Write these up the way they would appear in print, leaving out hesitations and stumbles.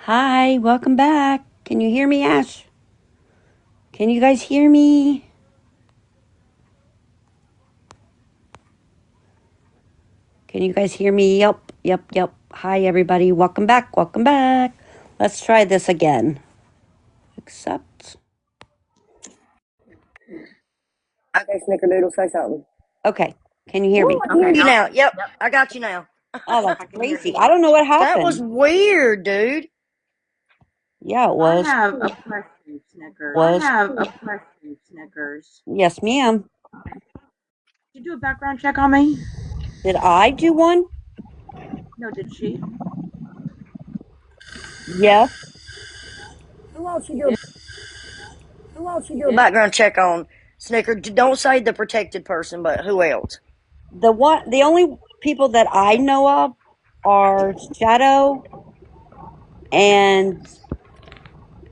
Hi, welcome back. Can you hear me, Ash? Can you guys hear me? Can you guys hear me? Yep. Hi, everybody. Welcome back. Welcome back. Let's try this again. Accept. Okay, Snickerdoodle, say something. Okay. Can you hear me? I hear you now. Yep, I got you now. Oh, that's I can hear crazy. you I now. don't know what That was happened. weird, dude. Yeah, it I was. have a question, Snickers. I Was. have a question, Snickers. Yes, ma'am. Did you do a background check on me? Did I do one? No, did she? Yes. Who else you She do? did. Who else you do a background check on? Snicker, don't say the protected person, but who else? The only people that I know of are Shadow and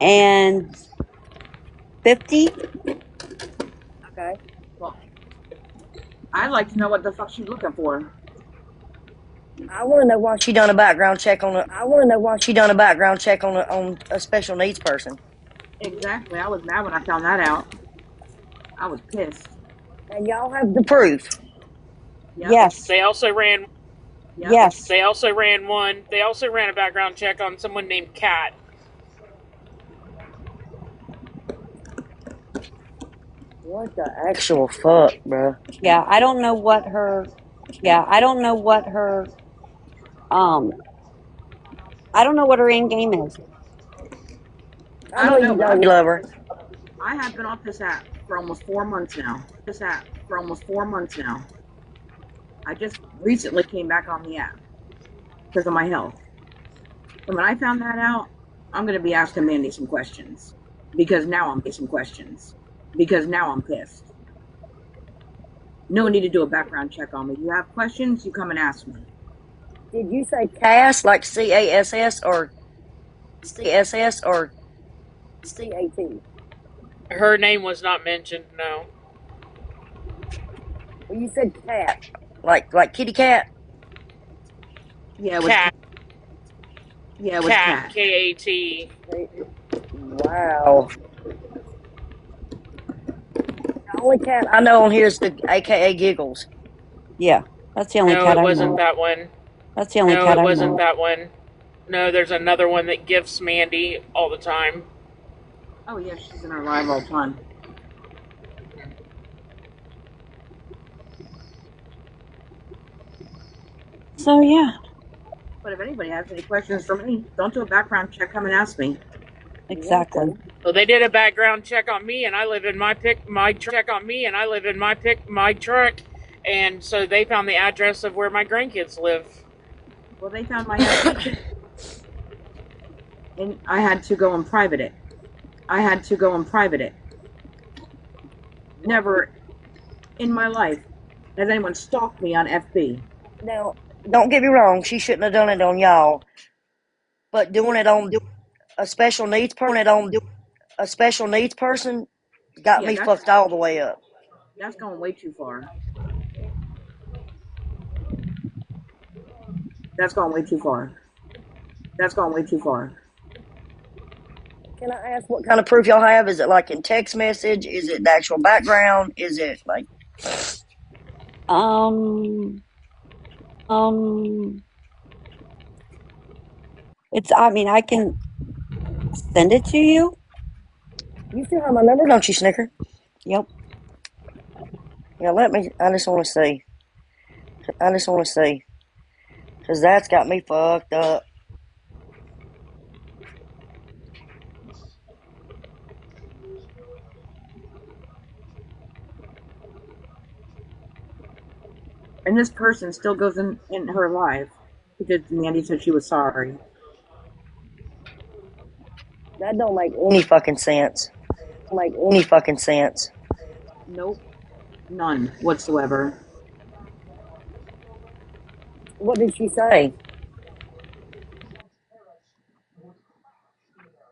and 50. Okay. Well, I'd like to know what the fuck she's looking for. I want to know why she done a background check on a. I want to know why she done a background check on a special needs person. Exactly. I was mad when I found that out. I was pissed. And y'all have the proof. Yep. Yes. They also ran. Yep. Yes. They also ran one. They also ran a background check on someone named Kat. What the actual fuck, bro? Yeah, I don't know what her I don't know what her um I don't know what her end game is. I I know don't know, you but don't. You love her. I have been off this app for almost 4 months now. I just recently came back on the app because of my health. And when I found that out, I'm going to be asking Mandy some questions because now I'm pissed. No need to do a background check on me. You have questions, you come and ask me. Did you say Cass like CASS or CAT? Her name was not mentioned. No, Well, you said cat, like kitty cat. Yeah, it was Kat. yeah, it was Kat. Cat. KAT. Wow. The only cat I know on here is the AKA Giggles. Yeah. That's the only No, cat it I wasn't know. that one. That's the only No, cat it I wasn't know. that one. No, there's another one that gifts Mandy all the time. Oh yeah, she's in our live all the time. So yeah, But if anybody has any questions for me, don't do a background check. Come and ask me. exactly. Well, they did a background check on me, and I live in my truck, and so they found the address of where my grandkids live. Well, they found my app, and I had to go and private it. Never in my life has anyone stalked me on FB. Now, don't get me wrong, she shouldn't have done it on y'all, but doing it on a special needs person got Yeah, me fucked all the way up. that's going way too far. That's going way too far. Can I ask what kind of proof y'all have? Is it like in text message? Is it the actual background? Is it like Um um it's I mean I can send it to you. you still have my number, don't you, Snicker? Yep. Yeah, let me. I just want to see. Cause that's got me fucked up. And this person still goes in her live because Mandy said she was sorry. That don't make any fucking sense. Nope, none whatsoever. What did she say?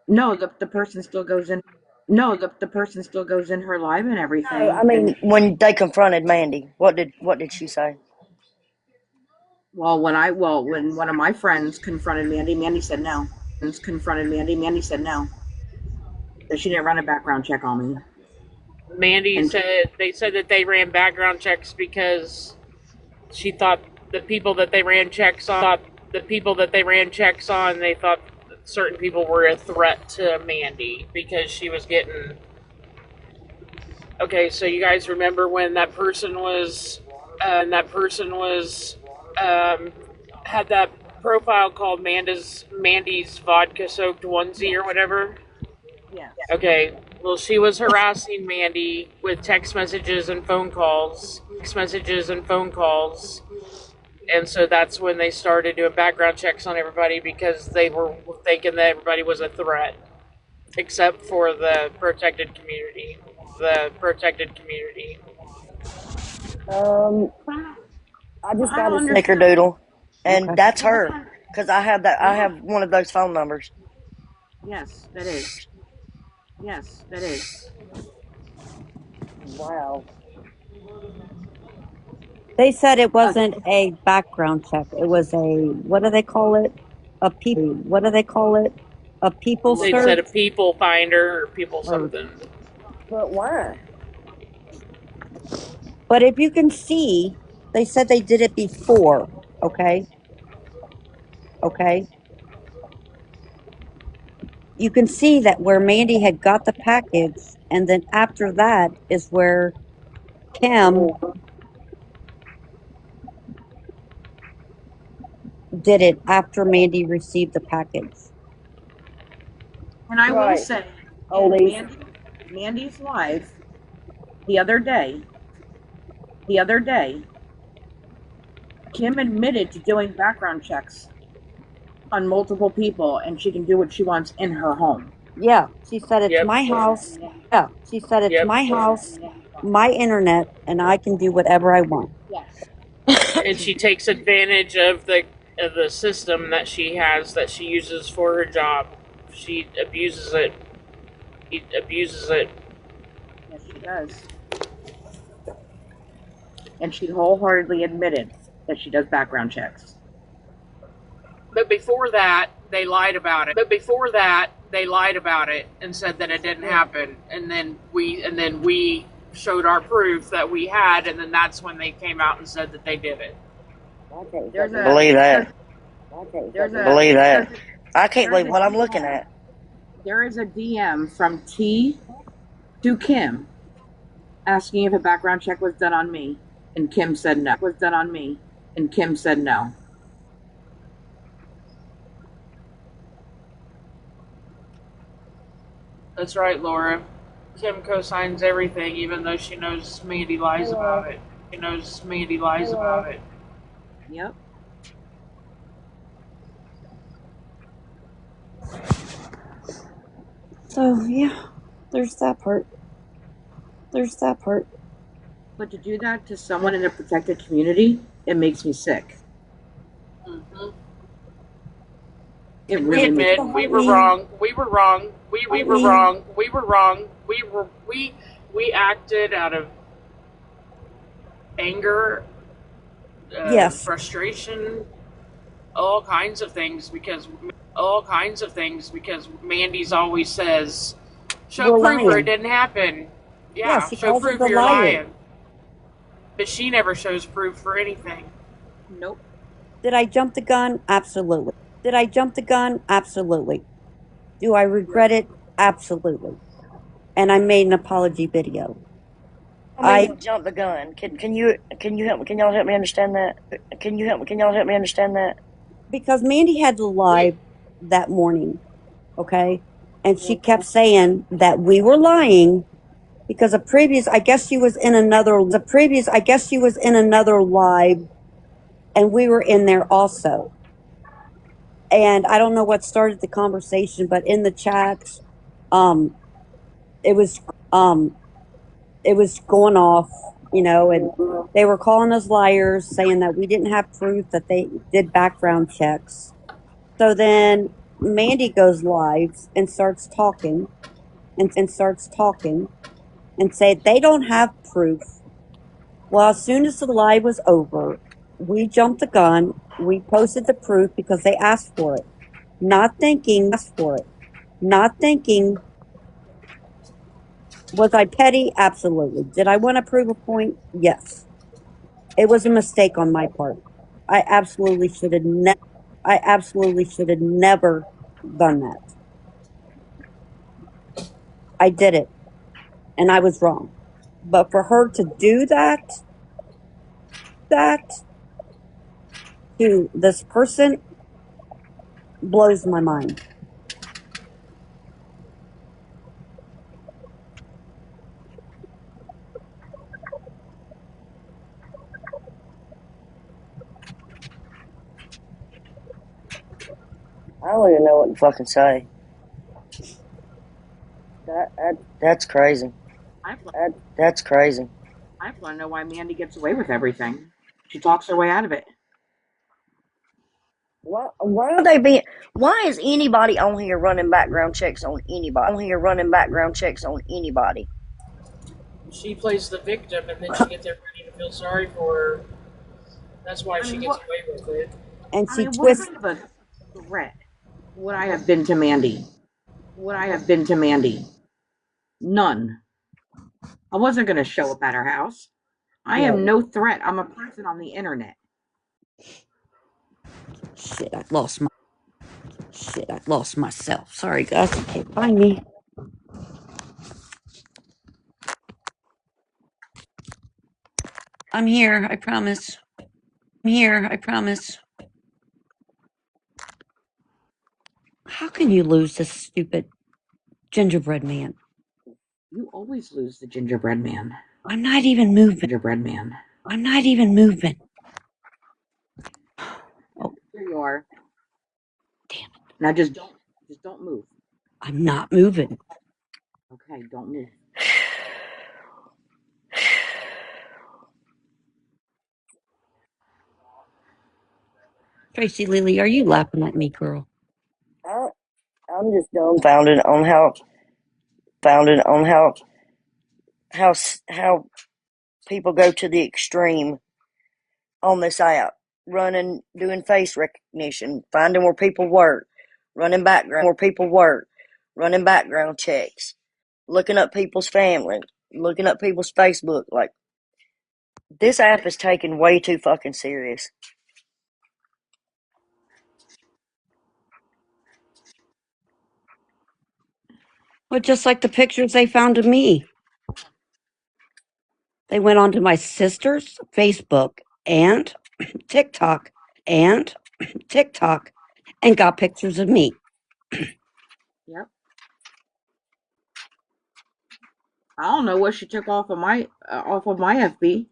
No, the person still goes in. No, the person still goes in her live and No, I everything. mean And when they confronted Mandy, what did she say? when one of my friends confronted Mandy, Mandy said no. confronted Mandy. Mandy said no, that she didn't run a background check on me. Mandy And said they said that they ran background checks because she thought the people that they ran checks on, they thought certain people were a threat to Mandy because she was getting. Okay, so you guys remember when that person was had that profile called Mandy's vodka soaked onesie or whatever? yes, Okay, well, she was harassing Mandy with text messages and phone calls. And so that's when they started doing background checks on everybody because they were thinking that everybody was a threat, except for the protected community. Um, I just I got don't a understand. snickerdoodle, and Okay. that's Well, what her kind? because I have that. I Yeah. have one of those phone numbers. Yes, that is. Yes, that is. Wow. They said it Uh, wasn't a background check. It was what do they call it? A people what They'd kind? said a search? people finder or people Or, something. But why? but if you can see, they said they did it before. Okay. Okay. You can see that where Mandy had got the package, and then after that is where Kim did it after Mandy received the package. And I will Right, say, in oldies. Mandy's life, the other day, the other day, Kim admitted to doing background checks on multiple people, and she can do what she wants in her home. Yeah, she said it's Yep, my house. Yeah, she said it's yep. my house, my internet, and I can do whatever I want. Yes. And she takes advantage of the system that she has that she uses for her job. She abuses it. He abuses it. Yes, she does. And she wholeheartedly admitted that she does background checks. But before that, they lied about it. And said that it didn't happen. And then we showed our proof that we had, and then that's when they came out and said that they did it. There's a Believe that. there's a Believe that. I can't there's believe a what I'm looking at. there is a DM from T to Kim asking if a background check was done on me, and Kim said no. That's right, Laura. Kim co-signs everything, even though she knows Mandy lies about it. Yep. So yeah, there's that part. But to do that to someone in a protected community, it makes me sick. Mm-hmm. It And we really makes admit me we sick. were wrong. We were wrong. We were wrong. We were wrong. We acted out of anger, Yes, frustration, all kinds of things because Mandy's always says, "Show we're proof or it lying. didn't happen." Yeah, Yeah, she show calls us proof a or you're liar. lying. But she never shows proof for anything. Nope. Did I jump the gun? Absolutely. Absolutely. Do I regret it? Absolutely. And I made an apology video. I mean, I you jumped the gun. Can you help? Can y'all help me understand that? Can y'all help me understand that? because Mandy had the live that morning, okay? And she kept saying that we were lying because I guess she was in another live and we were in there also. And I don't know what started the conversation, but in the chat, um, it was going off, and they were calling us liars, saying that we didn't have proof that they did background checks. So then Mandy goes live and starts talking and said they don't have proof. Well, as soon as the live was over, we jumped the gun. We posted the proof because they asked for it. not thinking, asked for it, not thinking, was I petty? Absolutely. Did I want to prove a point? Yes. It was a mistake on my part. I absolutely should have I absolutely should have never done that. I did it and I was wrong. But for her to do that to this person blows my mind. I don't even know what to fucking say. That's crazy. I've learned, That's crazy. I've learned to know why Mandy gets away with everything. She talks her way out of it. Why are they being? Why is anybody on here running background checks on anybody? She plays the victim, and then she gets everybody to feel sorry for her. That's why I she mean, gets what? away with it. And I she mean, what twists kind of a threat would I have been to Mandy? Would I have been to Mandy? None. I wasn't going to show up at her house. I am right. no threat. I'm a person on the internet. Shit, I lost myself. Sorry guys, you can't find me. I'm here, I promise. I promise. How can you lose this stupid gingerbread man? You always lose the gingerbread man. I'm not even moving. Gingerbread man. I'm not even moving. Oh, Here you are. damn it. Now just don't move. I'm not moving. Okay, don't move. Tracy Lily, are you laughing at me, girl? I, I'm just dumbfounded on how people go to the extreme on this app, doing face recognition, finding where people work, running background checks, looking up people's family, looking up people's Facebook. Like, this app is taken way too fucking serious. Well, just like the pictures they found of me. They went onto my sister's Facebook and TikTok and TikTok and got pictures of me. Yep. I don't know what she took off of my FB.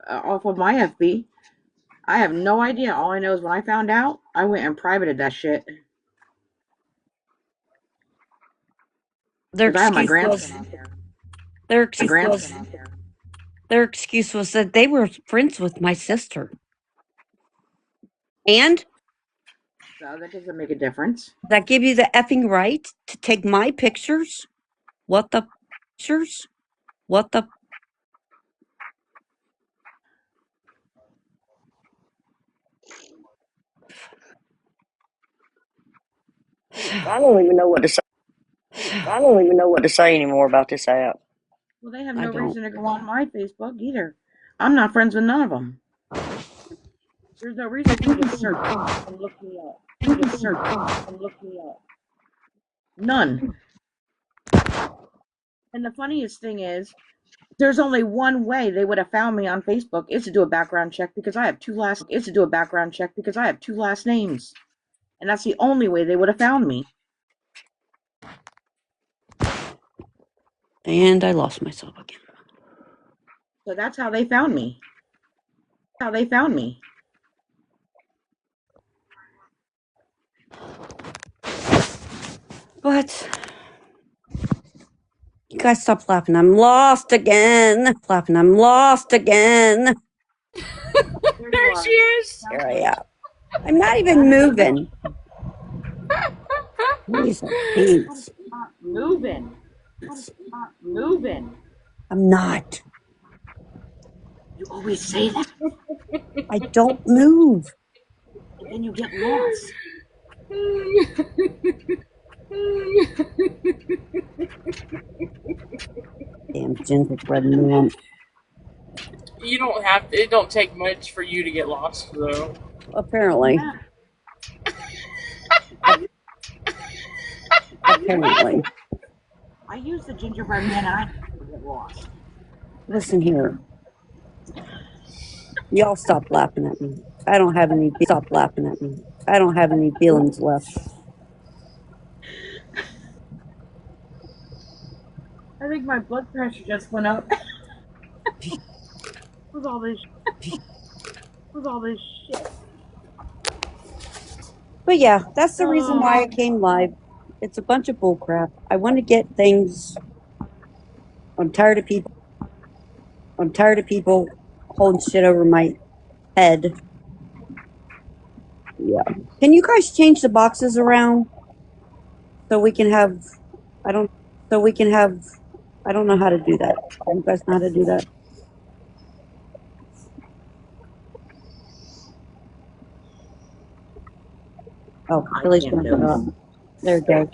Off of my FB. I have no idea. All I know is when I found out, I went and privated that shit. Their Because I have my excuse was grandson on there. their My excuse was grandson on there. their excuse was that they were friends with my sister. And So that doesn't make a difference. that give you the effing right to take my pictures? What the pictures? What the I don't even know what to say. I don't even know what to say anymore about this app. Well, they have I no don't. reason to go on my Facebook either. I'm not friends with none of them. There's no reason for you to search and look me up. For you to search and look me up. None. And the funniest thing is, there's only one way they would have found me on Facebook is to do a background check because I have two last names. And that's the only way they would have found me. And I lost myself again. So that's how they found me. How they found me. But you guys stop laughing. I'm lost again. I'm lost again. There you There she are. is. Here I am. I'm not even moving. These are beans. Not moving. Not moving. I'm not. You always say that, I don't move. and then you get lost. Damn gingerbread man. You don't have to. It don't take much for you to get lost, though. Apparently. Yeah. Apparently. I use the gingerbread man and I never get lost. Listen here. Y'all stop laughing at me. I don't have any feelings left. I think my blood pressure just went up with all this shit. But yeah, that's the reason why I came live. It's a bunch of bullcrap. I want to get things. I'm tired of people holding shit over my head. Yeah. Can you guys change the boxes around so we can have? I don't. So we can have. I don't know how to do that. You guys know how to do that? Oh, Billy's gonna put it up. There it goes.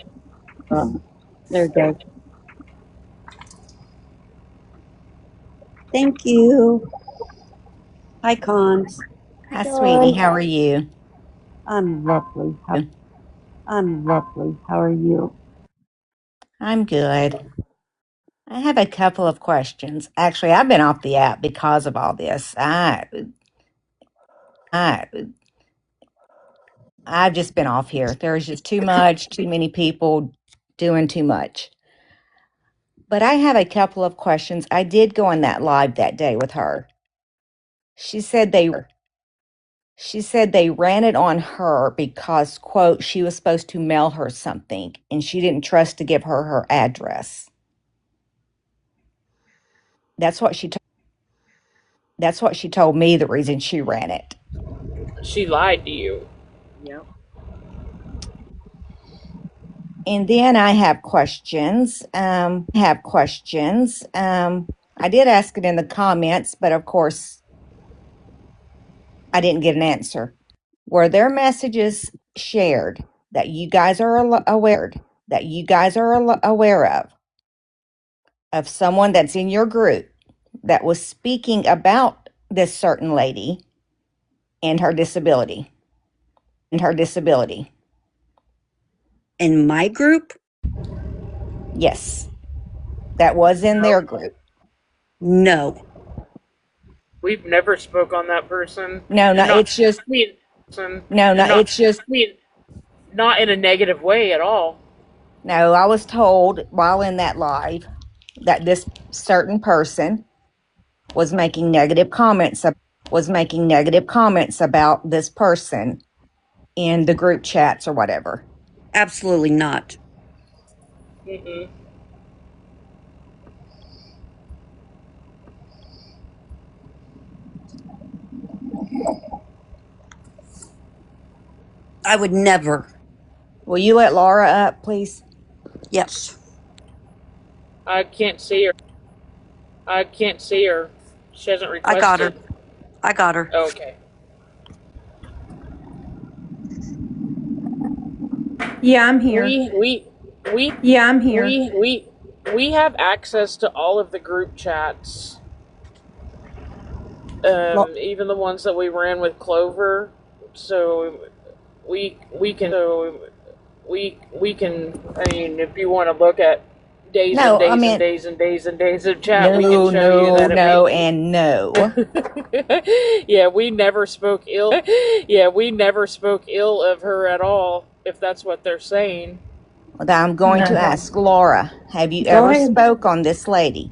There it goes. Thank you. Hi, Cons. Hi, sweetie. How are you? I'm lovely. How are you? I'm good. I have a couple of questions. Actually, I've been off the app because of all this. I've just been off here. There's just too many people doing too much. But I have a couple of questions. I did go on that live that day with her. She said they ran it on her because, quote, she was supposed to mail her something and she didn't trust to give her address. That's what she told me the reason she ran it. She lied to you. Yep. And then I have questions. I did ask it in the comments, but of course, I didn't get an answer. Were there messages shared that you guys are aware of someone that's in your group that was speaking about this certain lady and her disability? In my group? Yes, that was in their group. No. We've never spoke on that person. No, And not, it's just I mean, not in a negative way at all. no. I was told while in that live that this certain person was making negative comments about this person in the group chats or whatever. Absolutely not. Mm-mm. I would never. Will you let Laura up, please? Yes. I can't see her. She hasn't requested. I got her. Okay. Yeah, I'm here. I'm here. We have access to all of the group chats. Even the ones that we ran with Clover. So we can. I mean, if you want to look at days and days and days of chat, we can show you that. Yeah, we never spoke ill. Of her at all. If that's what they're saying. I'm going to ask Laura. Have you ever spoke on this lady?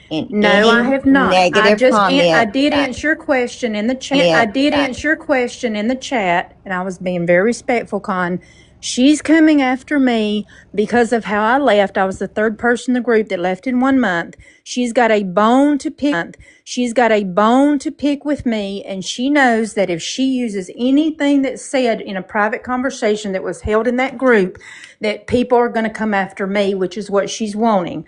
No, I have not. I did comment. answer your question in the chat. And I was being very respectful, Con. She's coming after me because of how I left. I was the third person in the group that left in 1 month. She's got a bone to pick with me, and she knows that if she uses anything that's said in a private conversation that was held in that group, that people are going to come after me, which is what she's wanting.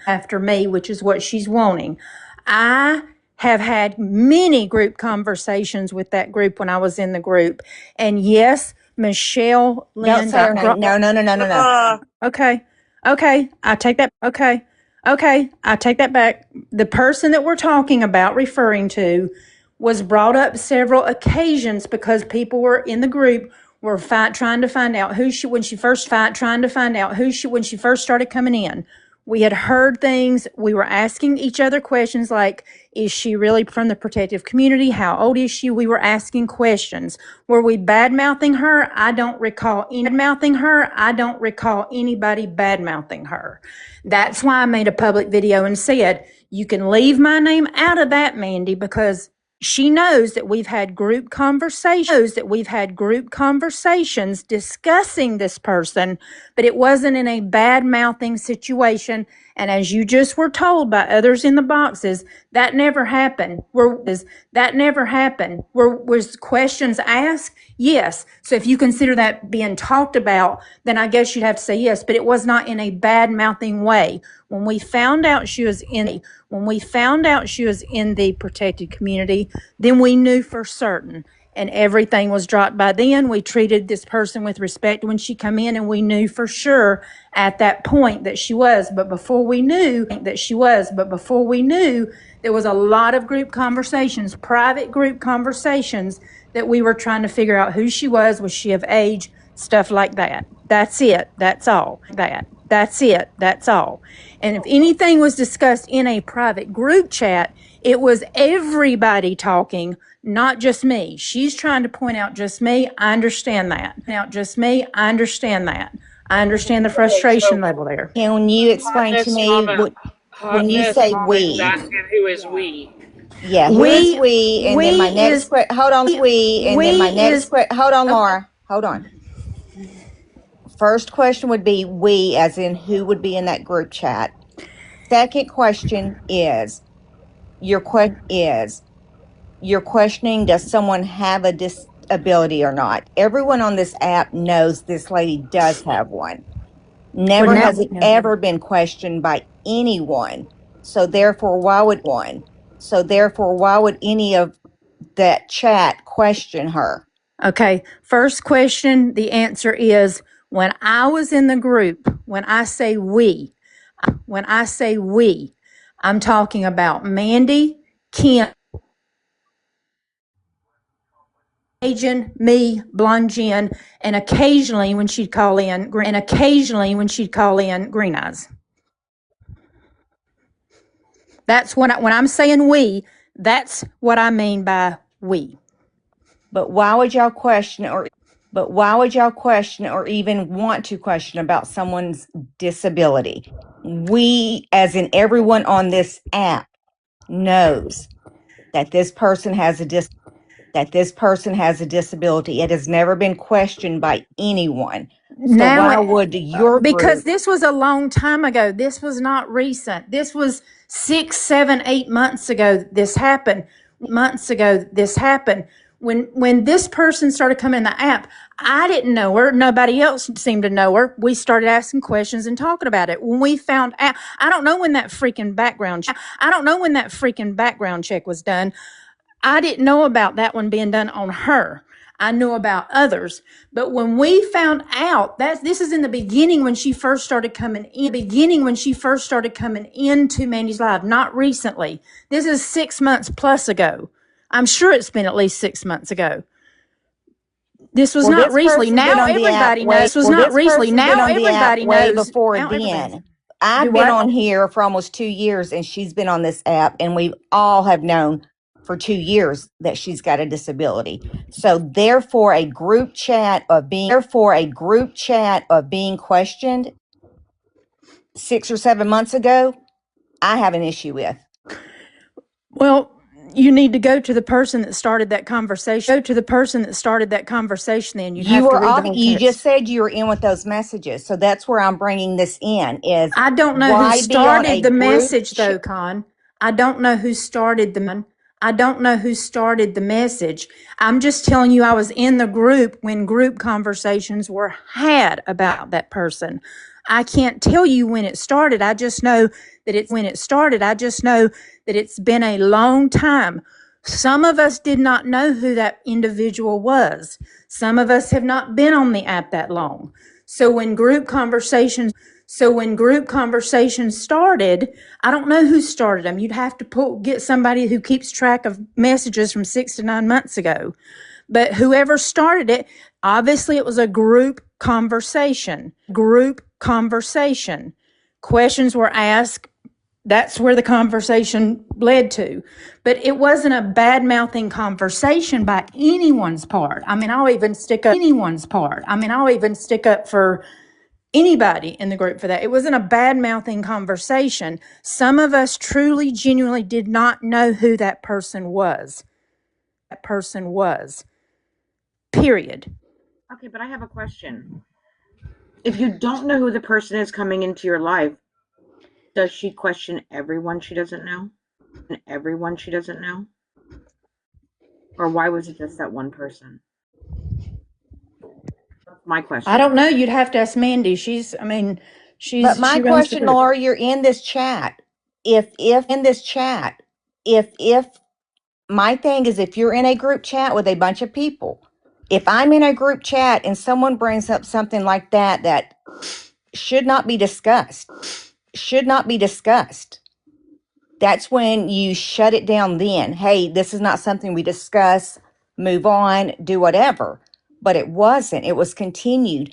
I have had many group conversations with that group when I was in the group. And yes, Michelle Don't Lynn say her got name. No. Okay. Okay. I take that. Okay. Okay. I take that back. The person that we're talking about, referring to, was brought up several occasions because people were in the group were trying to find out who she, when she first when she first started coming in. We had heard things. We were asking each other questions like, is she really from the protective community? How old is she? We were asking questions. Were we bad mouthing her? I don't recall anybody bad mouthing her. That's why I made a public video and said, you can leave my name out of that, Mandy, because she knows that we've had group conversations discussing this person, but it wasn't in a bad mouthing situation. And as you just were told by others in the boxes, that never happened. Was questions asked? Yes. So if you consider that being talked about, then I guess you'd have to say yes, but it was not in a bad mouthing way. When we found out she was in the protected community, then we knew for certain. And everything was dropped by then. We treated this person with respect when she come in, and we knew for sure at that point that she was. But before we knew, there was a lot of group conversations, private group conversations, that we were trying to figure out who she was she of age, stuff like that. That's it. That's all. That's it. That's all. And if anything was discussed in a private group chat, it was everybody talking, not just me. She's trying to point out just me. I understand that. I understand the frustration level there. Can you explain to me when Hot you mess say mama is we? asking who is we. Yeah, who is we? And then my next question. Hold on, we. And then my next question. Hold on, Laura. Hold on. First question would be we, as in who would be in that group chat. Second question is you're questioning, does someone have a disability or not? Everyone on this app knows this lady does have one. Never has it ever been questioned by anyone. So therefore, why would any of that chat question her? Okay, first question, the answer is when I was in the group, when I say we, I'm talking about Mandy, Kim, Ajan, me, Blonde Jen, and occasionally when she'd call in Green Eyes. That's when I'm saying we, that's what I mean by we. But why would y'all question or even want to question about someone's disability? We, as in everyone on this app, knows that this person has a disability. It has never been questioned by anyone. So why would your because group? this was a long time ago. This was not recent. This was 6, 7, 8 months ago. This happened. When this person started coming in the app, I didn't know her. Nobody else seemed to know her. We started asking questions and talking about it. When we found out, I don't know when that freaking background check was done. I didn't know about that one being done on her. I knew about others. But when we found out that this is in the beginning when she first started coming into Mandy's life, not recently. This is 6 months plus ago. I'm sure it's been at least 6 months ago. This was not recently. Now everybody knows. This was not recently. Now everybody knows. Way before then. I've been on here for almost 2 years, and she's been on this app, and we all have known for 2 years that she's got a disability. So therefore, a group chat of being questioned 6 or 7 months ago, I have an issue with. Well, you need to go to the person that started that conversation. Then you have to read the whole text. You just said you were in with those messages, so that's where I'm bringing this in. I don't know who started the message, though, Con. I don't know who started the message. I'm just telling you, I was in the group when group conversations were had about that person. I can't tell you when it started. I just know that it's been a long time. Some of us did not know who that individual was. Some of us have not been on the app that long. So when group conversations started, I don't know who started them. You'd have to get somebody who keeps track of messages from 6 to 9 months ago. But whoever started it, obviously it was a group conversation. Questions were asked. That's where the conversation led to. But it wasn't a bad mouthing conversation by anyone's part. I mean, I'll even stick up for anybody in the group for that. It wasn't a bad mouthing conversation. Some of us truly, genuinely did not know who that person was. Period. Okay, but I have a question. If you don't know who the person is coming into your life, does she question everyone she doesn't know? Or why was it just that one person? That's my question. I don't know. You'd have to ask Mandy. She But my runs the question, group. Laura, you're in this chat. If my thing is, if you're in a group chat with a bunch of people, if I'm in a group chat and someone brings up something like that should not be discussed, that's when you shut it down then. Hey, this is not something we discuss, move on, do whatever. But it wasn't. It was continued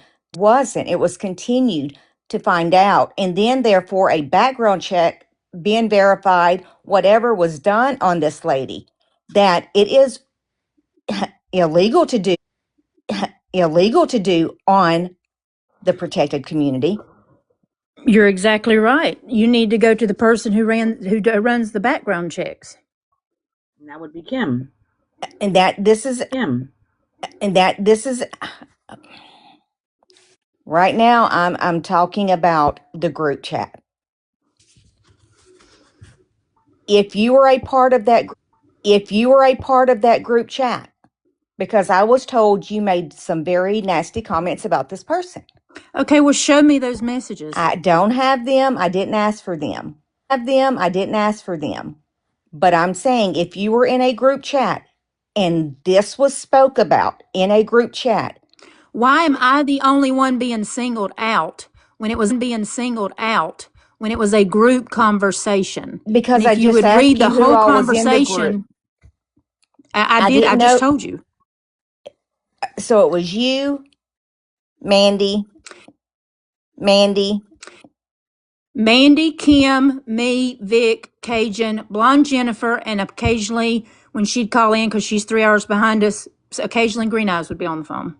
to find out. And then therefore a background check being verified, whatever was done on this lady, that it is illegal to do on the protected community. You're exactly right. You need to go to the person who runs the background checks. And that would be Kim. And that this is right now I'm talking about the group chat. If you were a part of that group chat, because I was told you made some very nasty comments about this person. Okay, well, show me those messages. I don't have them. I didn't ask for them. But I'm saying if you were in a group chat and this was spoke about in a group chat. Why am I the only one being singled out when it was a group conversation? Because and I if you just would asked read the you who whole all was in the group. conversation, I did. didn't I just know. told you. So it was you, Mandy, Kim, me, Vic, Cajun, Blonde Jennifer, and occasionally when she'd call in because she's 3 hours behind us, so occasionally Green Eyes would be on the phone.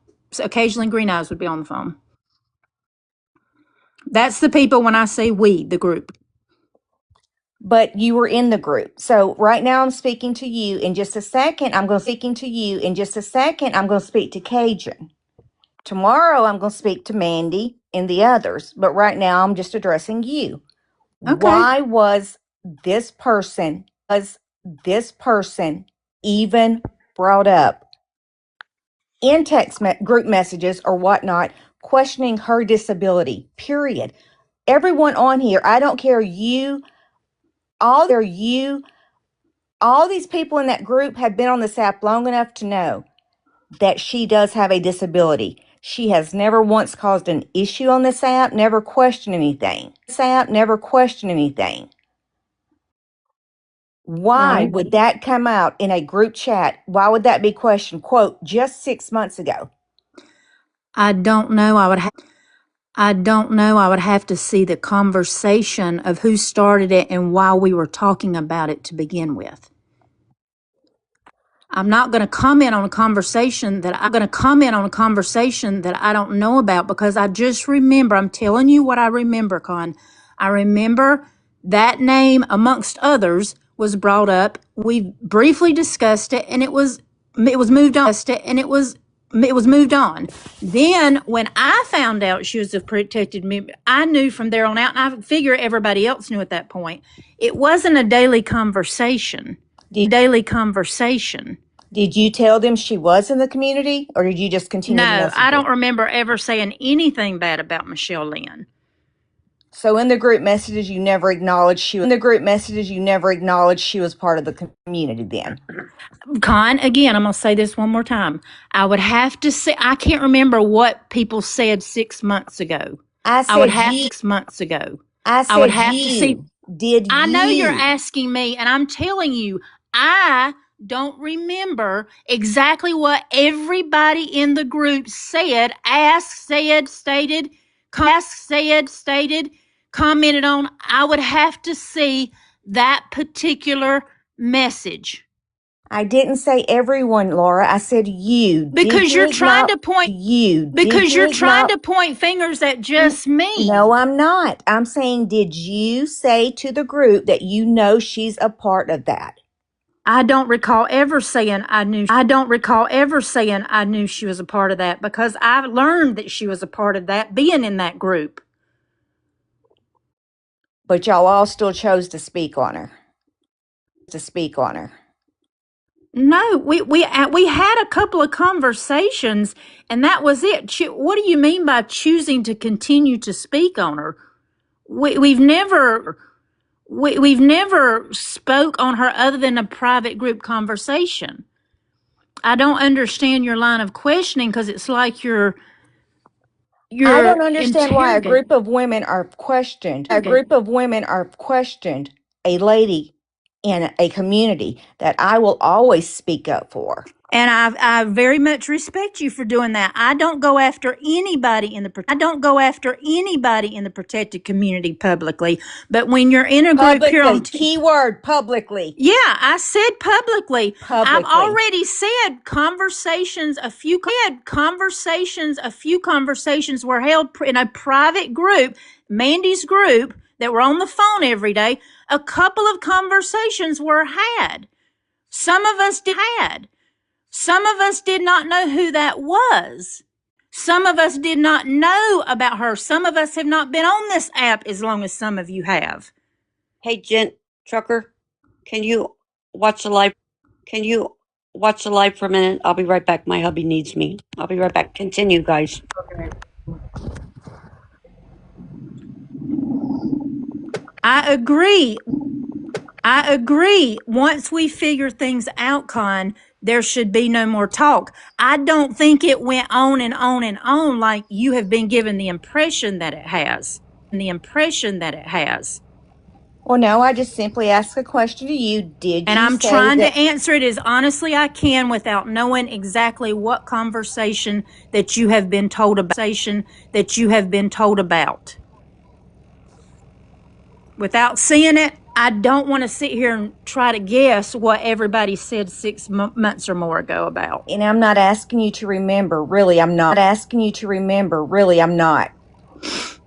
That's the people when I say we, the group. But you were in the group. So right now I'm speaking to you. In just a second, I'm going to speak to Cajun. Tomorrow I'm going to speak to Mandy and the others. But right now I'm just addressing you. Okay. Why was this person even brought up in group messages or whatnot, questioning her disability, period? Everyone on here, I don't care all these people in that group have been on this app long enough to know that she does have a disability. She has never once caused an issue on this app, never questioned anything. Why would that come out in a group chat? Why would that be questioned? Quote, just 6 months ago. I don't know. I would have to see the conversation of who started it and why we were talking about it to begin with. I'm not going to comment on a conversation that I don't know about because I just remember, I'm telling you what I remember, Con. I remember that name, amongst others, was brought up. We briefly discussed it and it was moved on. Then when I found out she was a protected member, I knew from there on out, and I figure everybody else knew at that point. It wasn't a daily conversation. Did you tell them she was in the community, or did you just continue to No, message I her? don't remember ever saying anything bad about Michelle Lynn. So in the group messages, you never acknowledged she was part of the community then. Con, again, I'm going to say this one more time. I would have to say, I can't remember what people said 6 months ago. I would have 6 months ago. I would have to see. Did I know you're you? asking me, and I'm telling you, I don't remember exactly what everybody in the group said, asked, said, stated, commented on. I would have to see that particular message. I didn't say everyone, Laura. I said you. Because you're trying to point fingers at just me. No, I'm not. I'm saying, did you say to the group that you know she's a part of that? I don't recall ever saying I knew she was a part of that, because I learned that she was a part of that being in that group. But y'all all still chose to speak on her. No, we had a couple of conversations, and that was it. What do you mean by choosing to continue to speak on her? We've never spoke on her other than a private group conversation. I don't understand your line of questioning, because it's like you're I don't understand why a interrogating. group of women are questioned. A lady in a community that I will always speak up for. And I very much respect you for doing that. I don't go after anybody in the protected community publicly. But when you're in a group here on Keyword publicly. Yeah, I said publicly. I've already said conversations. A few conversations were held in a private group, Mandy's group, that were on the phone every day. A couple of conversations were had. Some of us did not know who that was. Some of us did not know about her. Some of us have not been on this app as long as some of you have. Hey, Trucker, can you watch the live for a minute? I'll be right back. My hubby needs me. I'll be right back. Continue, guys. Okay. I agree. Once we figure things out, Con, there should be no more talk. I don't think it went on and on and on like you have been given the impression that it has. Well, no, I just simply asked a question to you. Did And you I'm say trying that? to answer it as honestly I can without knowing exactly what conversation that you have been told about. Without seeing it, I don't want to sit here and try to guess what everybody said 6 months or more ago about. And I'm not asking you to remember. Really, I'm not.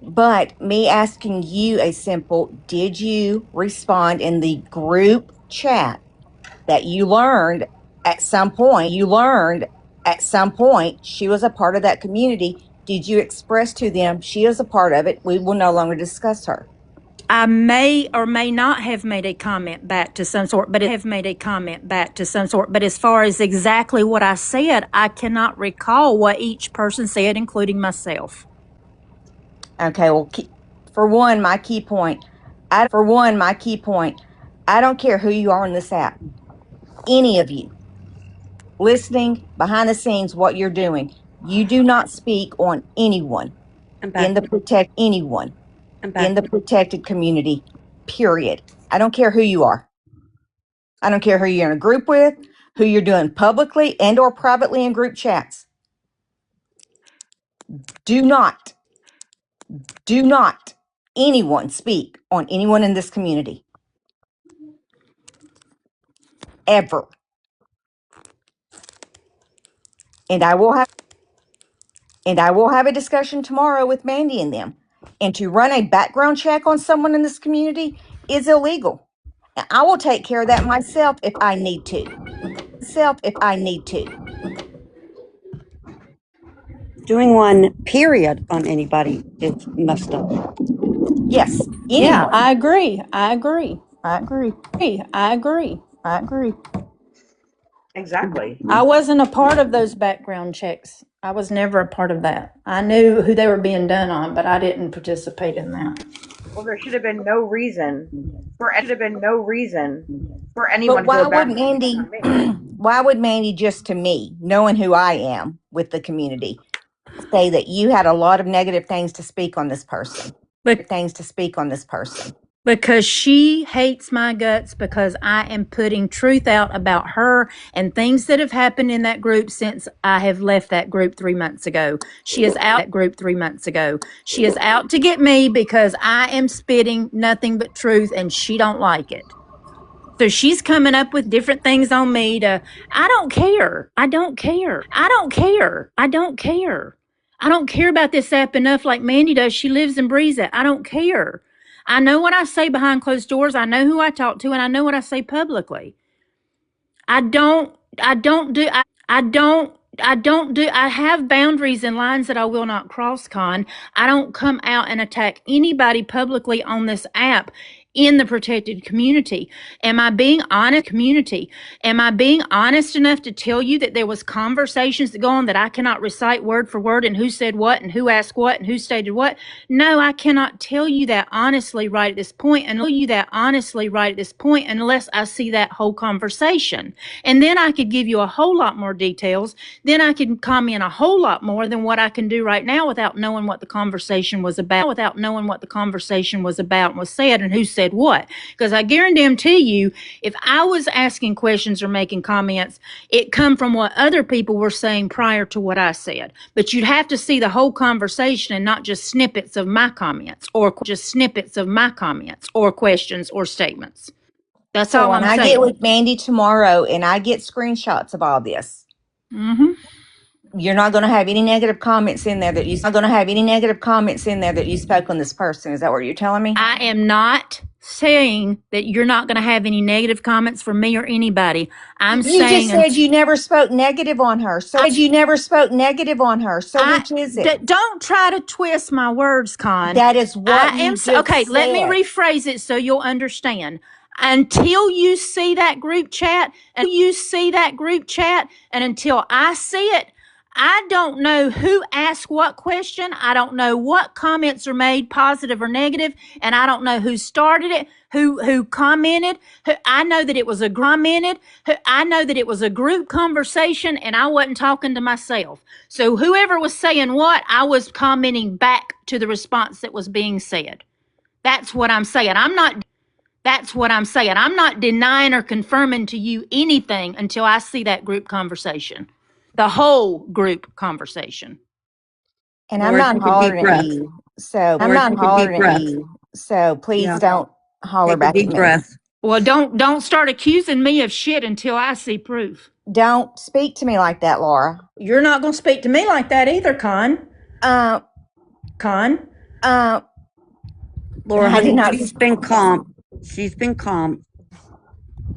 But me asking you a simple, did you respond in the group chat that you learned at some point she was a part of that community? Did you express to them she is a part of it? We will no longer discuss her. I may or may not have made a comment back to some sort, but as far as exactly what I said, I cannot recall what each person said, including myself. Okay, well, for one, my key point, I don't care who you are on this app. Any of you listening behind the scenes, what you're doing, you do not speak on anyone in the protected community, period. I don't care who you are. I don't care who you're in a group with, who you're doing publicly and or privately in group chats. Do not anyone speak on anyone in this community. Ever. And I will have a discussion tomorrow with Mandy and them. And to run a background check on someone in this community is illegal. And I will take care of that myself if I need to. Doing one period on anybody is messed up. Yes. Yeah, Anyone. I agree. Exactly. I wasn't a part of those background checks. I was never a part of that. I knew who they were being done on, but I didn't participate in that. Well, there should have been no reason for But anyone to why go would back Mandy, on me. why would Mandy, just to me, knowing who I am with the community, say that you had a lot of negative things to speak on this person? But Things to speak on this person. because she hates my guts because I am putting truth out about her and things that have happened in that group since I have left that group 3 months ago. She is out that group 3 months ago. She is out to get me because I am spitting nothing but truth and she don't like it. So she's coming up with different things on me to, I don't care. I don't care. I don't care. I don't care. I don't care about this app enough like Mandy does. She lives and breathes it. I don't care. I know what I say behind closed doors. I know who I talk to and I know what I say publicly. I have boundaries and lines that I will not cross, Con. I don't come out and attack anybody publicly on this app in the protected community. Am I being honest? Am I being honest enough to tell you that there was conversations that go on that I cannot recite word for word and who said what and who asked what and who stated what? No, I cannot tell you that honestly right at this point unless I see that whole conversation. And then I could give you a whole lot more details. Then I can comment a whole lot more than what I can do right now without knowing what the conversation was about, and was said and who said what. Because I guarantee you, if I was asking questions or making comments, it come from what other people were saying prior to what I said. But you'd have to see the whole conversation and not just snippets of my comments or questions or statements. That's So all when I'm I saying. get with Mandy tomorrow and I get screenshots of all this, you're not going to have any negative comments in there that you spoke on this person. Is that what you're telling me? I am not saying that you're not going to have any negative comments from me or anybody. You just said you never spoke negative on her. So which is it? Don't try to twist my words, Con. That is what you just okay. said. Let me rephrase it so you'll understand. Until you see that group chat, and until I see it, I don't know who asked what question. I don't know what comments are made, positive or negative, and I don't know who started it, who commented. I know that it was a group conversation, and I wasn't talking to myself. So whoever was saying what, I was commenting back to the response that was being said. That's what I'm saying. I'm not denying or confirming to you anything until I see that group conversation. The whole group conversation. And Laura, I'm not take a deep hollering at breath. you. So Laura, take a deep breath. please Yeah. don't holler Take a back deep at me. breath. Well, don't start accusing me of shit until I see proof. Don't speak to me like that, Laura. You're not going to speak to me like that either, Con. Laura, I did honey, not. she's been calm. She's been calm.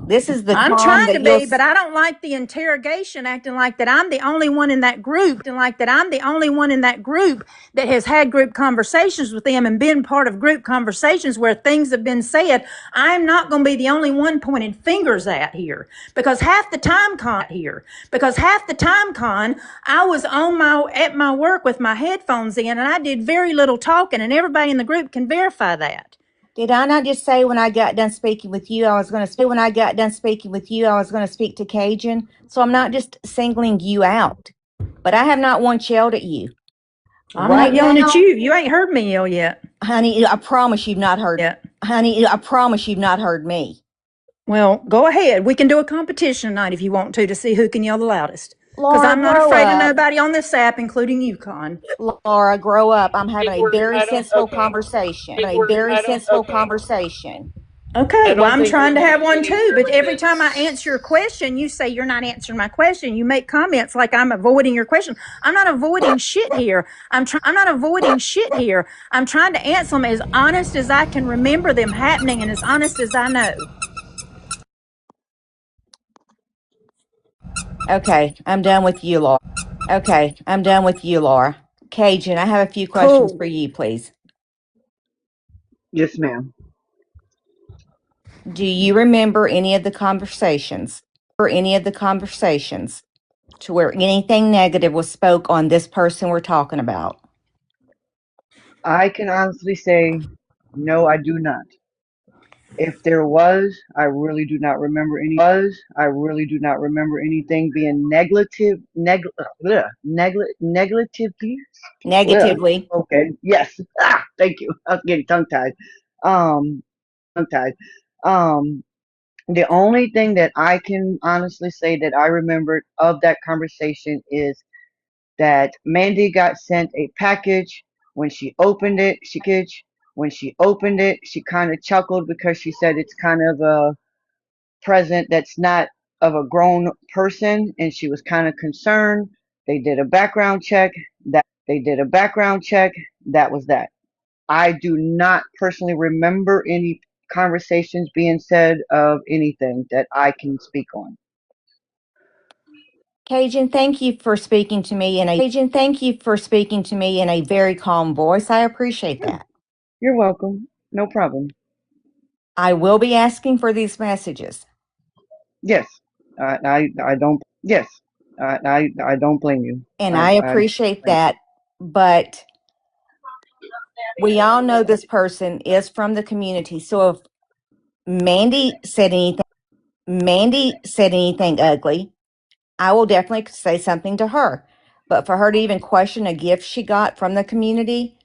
This is the I'm calm trying to that you'll. be, but I don't like the interrogation acting like that I'm the only one in that group, that has had group conversations with them and been part of group conversations where things have been said. I'm not going to be the only one pointing fingers at here because half the time, Con, I was at my work with my headphones in and I did very little talking, and everybody in the group can verify that. Did I not just say when I got done speaking with you, I was going to speak to Cajun? So I'm not just singling you out, but I have not once yelled at you. I'm not yelling at you. You ain't heard me yell yet. Honey, I promise you've not heard. Me. Well, go ahead. We can do a competition tonight if you want to see who can yell the loudest. Because Laura, I'm not grow afraid of up. nobody on this app, including you, Con. Laura, grow up. I'm having a very sensible Okay. conversation. Okay, well, I'm trying to have one any too, but every agreements. time I answer your question, you say you're not answering my question. You make comments like I'm avoiding your question. I'm not avoiding shit here. I'm trying to answer them as honest as I can remember them happening and as honest as I know. Okay, I'm done with you, Laura. Cajun, I have a few questions for you, please. Yes, ma'am. Do you remember any of the conversations? to where anything negative was spoke on this person we're talking about? I can honestly say, no, I do not. If there was, I really do not remember anything being negatively. Negatively. Okay, yes. Thank you. I was getting tongue tied. Um, um, the only thing that I can honestly say that I remembered of that conversation is that Mandy got sent a package. When she opened it, she kind of chuckled because she said it's kind of a present that's not of a grown person, and she was kind of concerned. They did a background check. That was that. I do not personally remember any conversations being said of anything that I can speak on. Cajun, thank you for speaking to me in a very calm voice. I appreciate that. You're welcome. No problem. I will be asking for these messages. Yes, I don't. Yes, I don't blame you. And I appreciate that. But we all know this person is from the community. So if Mandy said anything ugly, I will definitely say something to her. But for her to even question a gift she got from the community,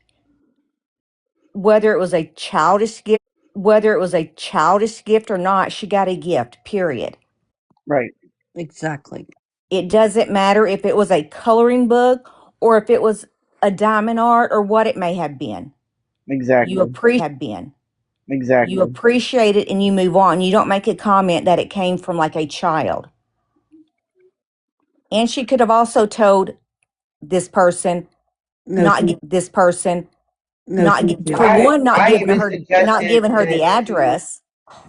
whether it was a childish gift or not, she got a gift, period. Right. Exactly. It doesn't matter if it was a coloring book or if it was a diamond art or what it may have been. You Exactly. Exactly. appreciate it and you move on. You don't make a comment that it came from like a child. And she could have also told this person, No, thank, no, not thank gi- you. for one, I even suggested giving her that the address.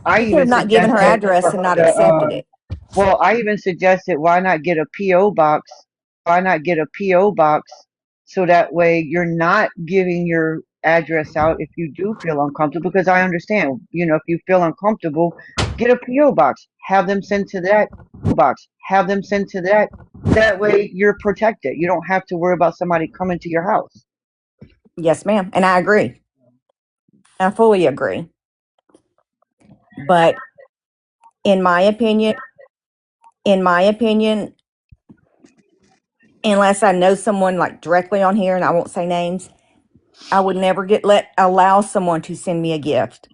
I She could even have not given her suggested address for and her not to accepted it. well, I even suggested why not get a PO box? Why not get a PO box so that way you're not giving your address out if you do feel uncomfortable, because I understand, if you feel uncomfortable, get a PO box. Have them send to that Have them send to that. That way you're protected. You don't have to worry about somebody coming to your house. Yes, ma'am. And I agree. I fully agree. But in my opinion, unless I know someone like directly on here and I won't say names, I would never allow someone to send me a gift.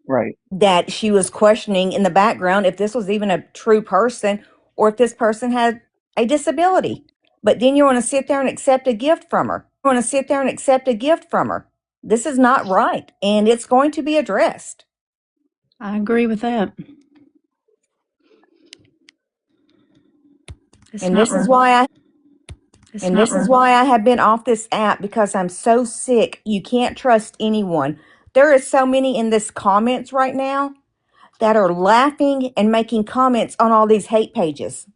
Right. That she was questioning in the background if this was even a true person or if this person had a disability. But then you want to sit there and accept a gift from her. This is not right, and it's going to be addressed. I agree with that. It's And not this is right. why It's not right. I have been off this app, because I'm so sick. You can't trust anyone. There are so many in this comments right now that are laughing and making comments on all these hate pages.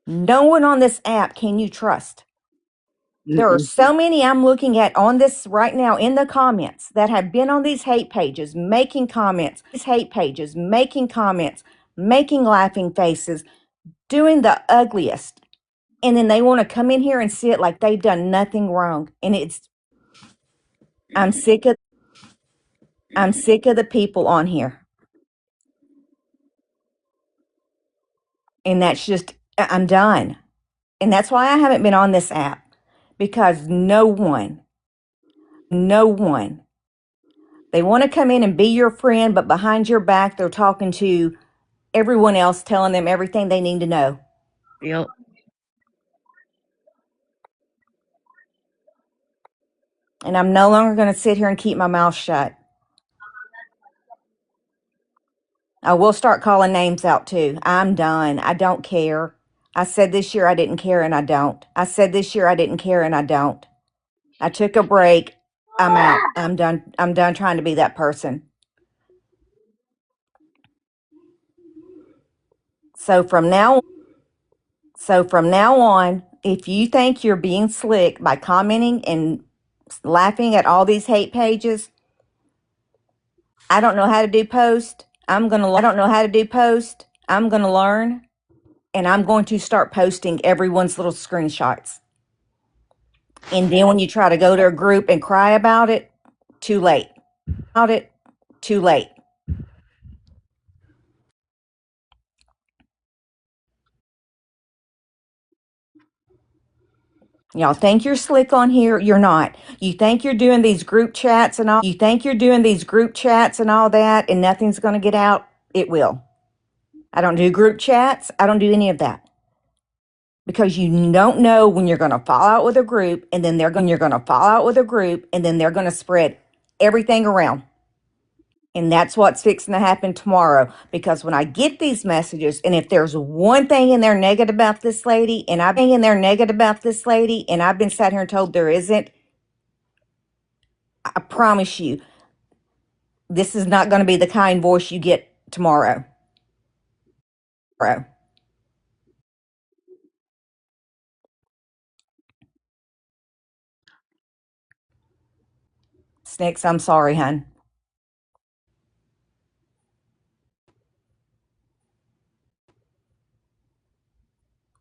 No one on this app can you trust. There are Mm-mm. so many I'm looking at on this right now in the comments that have been on these hate pages, making comments, making laughing faces, doing the ugliest. And then they want to come in here and see it like they've done nothing wrong. And I'm sick of, the people on here. And that's just, I'm done. And that's why I haven't been on this app, because no one, they want to come in and be your friend, but behind your back, they're talking to everyone else, telling them everything they need to know. Yep. And I'm no longer going to sit here and keep my mouth shut. I will start calling names out too. I'm done. I don't care. I said this year I didn't care, and I don't. I took a break. I'm out. I'm done. I'm done trying to be that person. So from now on, if you think you're being slick by commenting and laughing at all these hate pages, I don't know how to do post. I don't know how to do post. I'm going to learn, and I'm going to start posting everyone's little screenshots. And then when you try to go to a group and cry about it, too late. Too late. Y'all think you're slick on here. You're not. You think you're doing these group chats and all. You think you're doing these group chats and all that, and nothing's going to get out. It will. I don't do group chats. I don't do any of that because you don't know when you're going to fall out with a group, and then you're going to fall out with a group, and then they're going to spread everything around. And that's what's fixing to happen tomorrow. Because when I get these messages, and if there's one thing in there negative about this lady, and I've been sat here and told there isn't, I promise you, this is not going to be the kind voice you get tomorrow. Bro. Snicks, I'm sorry, hun.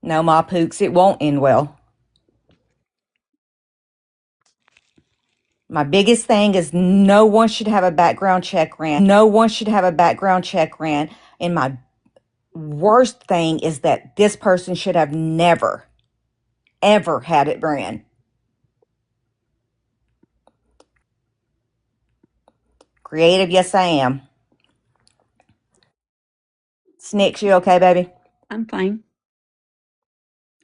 No, my pooks, it won't end well. My biggest thing is no one should have a background check ran. No one should have a background check ran. And my worst thing is that this person should have never, ever had it ran. Creative, yes, I am. Snicks, you okay, baby? I'm fine.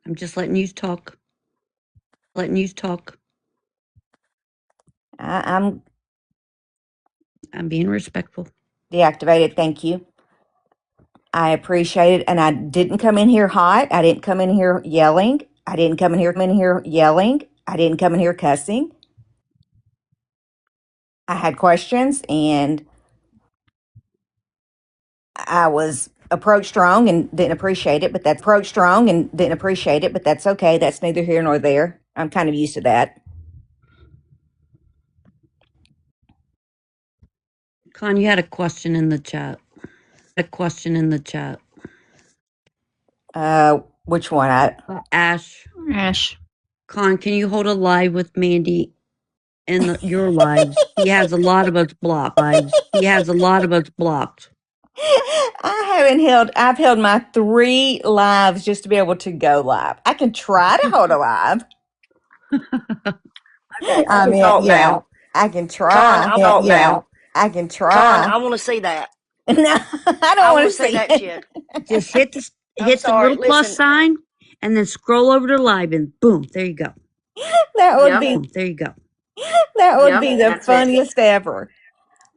I'm just letting you talk. I'm being respectful. deactivated. Thank you. I appreciate it. And I didn't come in here hot. I didn't come in here yelling. I didn't come in here yelling. I didn't come in here cussing. I had questions, and I was approached wrong and didn't appreciate it, but that's okay. That's neither here nor there. I'm kind of used to that. Con, you had a question in the chat. Which one? Ash. Ash. Con, can you hold a live with Mandy in your lives? He has a lot of us blocked. I've held my 3 lives just to be able to go live. I can try to hold a live. Okay, I can talk now. I can Con, try. I'll talk now. I can Con, try. I want to see that. No, I don't I want want to to see see that it. shit. Just hit I'm the sorry. little plus Listen, sign and then scroll over to live and boom, there you go. That would Yep. be There you go. the That's it. funniest ever.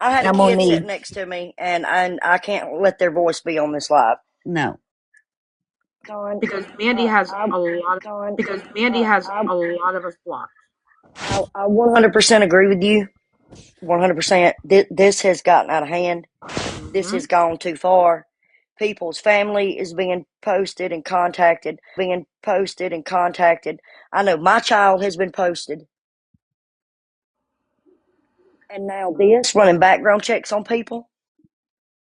I had a I'm gonna kid sitting need. next to me, and I can't let their voice be on this live. No. Con, Because Mandy has I, a lot. Con, Of us blocked. I 100% agree with you. 100%. This has gotten out of hand. This has gone too far. People's family is being posted and contacted. I know my child has been posted. And now this, running background checks on people.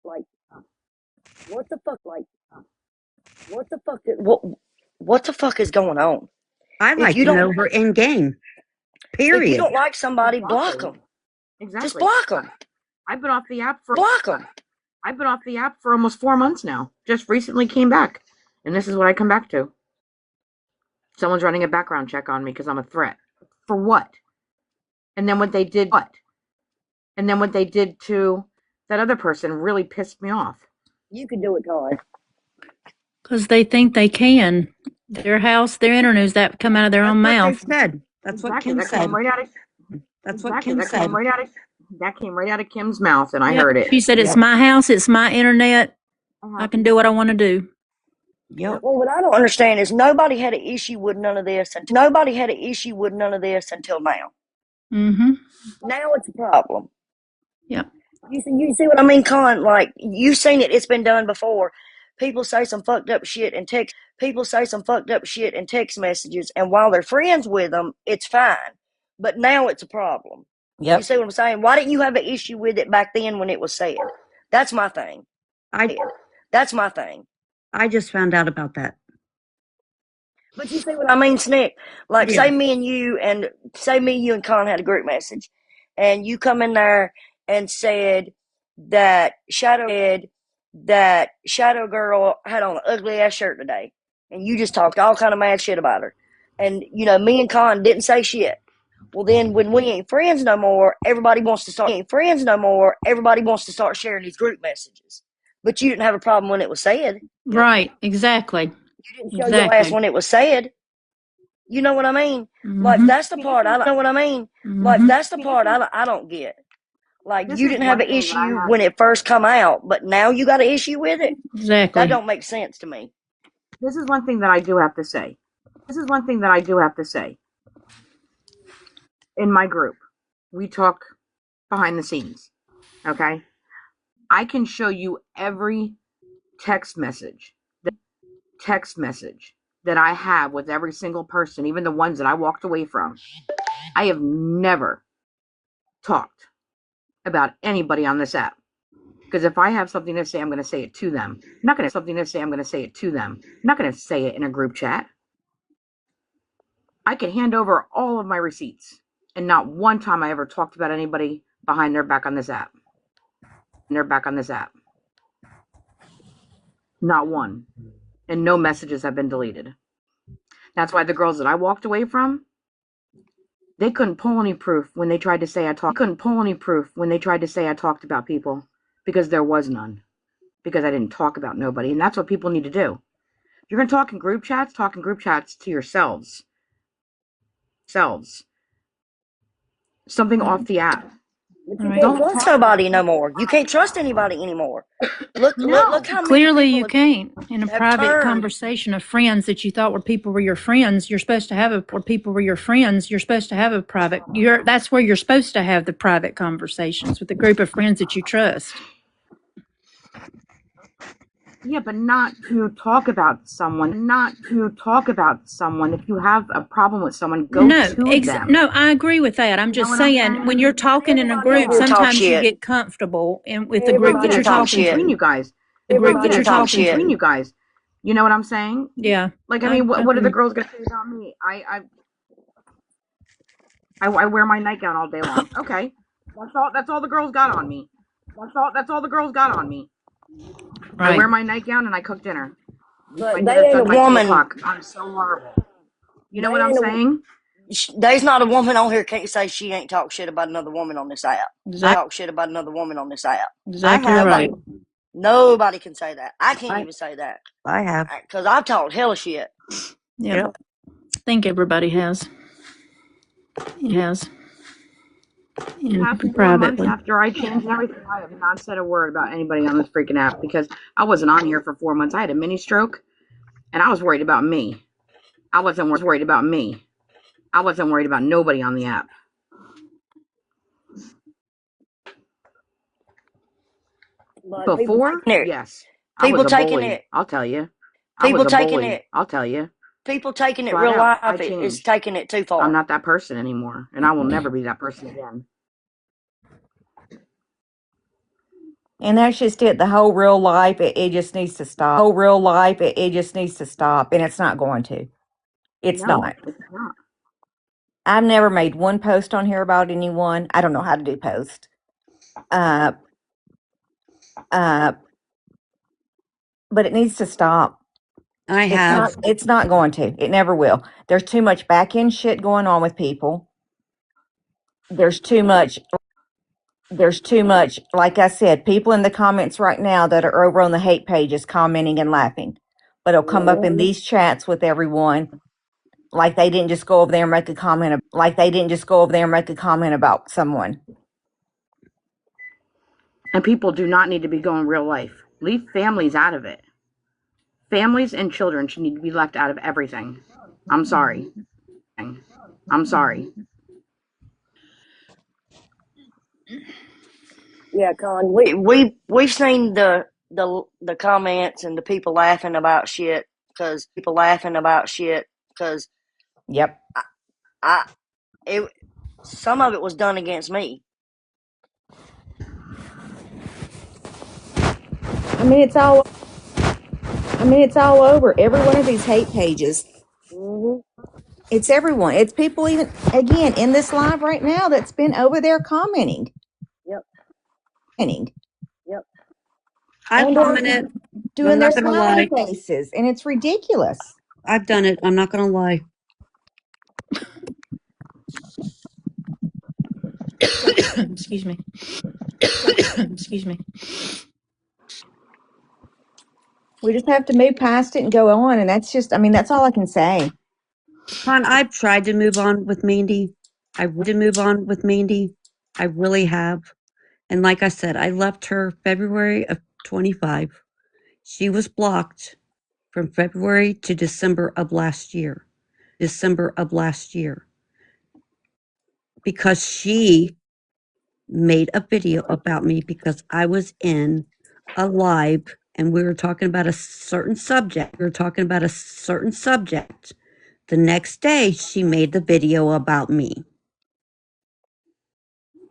Like, what the fuck? What the fuck is going on? I'd If like you to don't know her in game. if you Period. don't like somebody, block them. Exactly. Just block them. I've been off the app for almost 4 months now. Just recently came back. And this is what I come back to. Someone's running a background check on me because I'm a threat. For what? And then what they did to that other person really pissed me off. You can do it, Colin. Because they think they can. Their house, their internet, that come out of their own mouth. That's what Kim said. That came right out of Kim's mouth, and I Yep. heard it. She said, it's my house, it's my internet. I can do what I want to do. Yep. Well, what I don't understand is nobody had an issue with none of this until now. Mm-hmm. Now it's a problem. Yep. You see what I mean, Colin? Like, you've seen it. It's been done before. People say some fucked up shit and text messages, and while they're friends with them, it's fine. But now it's a problem. You Yep. see what I'm saying? Why didn't you have an issue with it back then when it was said? That's my thing. I That's my thing. I just found out about that. But you see what I mean, Snick? Like, Yeah. say me, you, and Con had a group message, and you come in there and said that Shadow Girl had on an ugly ass shirt today, and you just talked all kind of mad shit about her, and me and Con didn't say shit. Well, then when we ain't friends no more, everybody wants to start sharing these group messages. But you didn't have a problem when it was said. Right. Exactly. You didn't show your ass when it was said. You know what I mean? Like Mm-hmm. that's the part I don't. Like Mm-hmm. that's the part I don't get. Like This you is didn't have one an thing that I issue have. when it first come out, but now you got an issue with it. That Exactly. don't make sense to me. This is one thing that I do have to say. In my group, we talk behind the scenes. Okay? I can show you every text message that I have with every single person, even the ones that I walked away from. I have never talked about anybody on this app. Because if I have something to say, I'm going to say it to them. I'm not going to say it in a group chat. I can hand over all of my receipts. And not one time I ever talked about anybody behind their back on this app. Not one. And no messages have been deleted. That's why the girls that I walked away from, they couldn't pull any proof when they tried to say I talked about people, because there was none. Because I didn't talk about nobody. And that's what people need to do. If you're going to talk in group chats, to yourselves. Something off the app. But you Right. can't Don't trust talk about nobody no more. You can't trust anybody anymore. Look no. how many Clearly, people you can't. In a have private turned. conversation of friends that you thought were people were your friends, you're supposed to have a or people were your friends. You're supposed to have a private. That's where you're supposed to have the private conversations with a group of friends that you trust. Yeah, but not to talk about someone. If you have a problem with someone, go No, to them. no, I agree with that. I'm You know just what I'm saying when saying? you're Not talking in a everybody on group, here talk sometimes you shit. get comfortable with the group Everybody that Everybody you're that talk comes talking shit. between to. you guys. The group that Everybody you're Everybody that talk comes talking shit. between to. you guys. You know what I'm saying? Yeah. Like, I I, mean, I what are the can. girls gonna say about me? I wear my nightgown all day long. Okay, that's all the girls got on me. That's all the girls got on me. I Right. wear my nightgown and I cook dinner. I But get they it ain't a done by two woman. o'clock. I'm so horrible. You They know what I'm ain't a. saying? There's not a woman on here can't say she ain't talk shit about another woman on this app. I Exactly have. right. Nobody can say that. I can't I even say that I have. because I've talked hella shit. Yep. Yep. I think everybody has. It has. The past 4 months Privately. after I changed everything, I have not said a word about anybody on this freaking app because I wasn't on here for 4 months. I had a mini stroke and I was worried about me. I wasn't worried about nobody on the app. But Before, yes, I was people a taking bully. it, I'll tell you. people taking it, I'll tell you. people taking it Flat real out. I life is changed. taking it too I'm far. not that person anymore, and I will never be that person again. And that's just it. The whole real life, it just needs to stop. It just needs to stop. And it's not going to. It's No, not. it's not. I've never made one post on here about anyone. I don't know how to do post. Uh, uh, but it needs to stop. I have. It's not going to. It never will. There's too much back end shit going on with people. There's too much. Like I said, people in the comments right now that are over on the hate pages commenting and laughing. But it'll come up in these chats with everyone like they didn't just go over there and make a comment about someone. And people do not need to be going real life. Leave families out of it. Families and children should need to be left out of everything. I'm sorry. I'm sorry. Yeah, Con, we've seen the comments and the people laughing about shit because Yep. I it some of it was done against me. I mean, it's all. I mean, it's all over every one of these hate pages. It's everyone. It's people even again in this live right now that's been over there commenting. Yep. Commenting. Yep. I've And done it. doing I'm their not gonna smiley lie. faces, and it's ridiculous. I've done it. I'm not gonna lie. Excuse me. Excuse me. We just have to move past it and go on, and that's just. I mean, that's all I can say. Hon, I've tried to move on with Mandy. I really have. And like I said, I left her February of 25. She was blocked from February to December of last year. Because she made a video about me because I was in a live and we were talking about a certain subject. The next day, she made the video about me,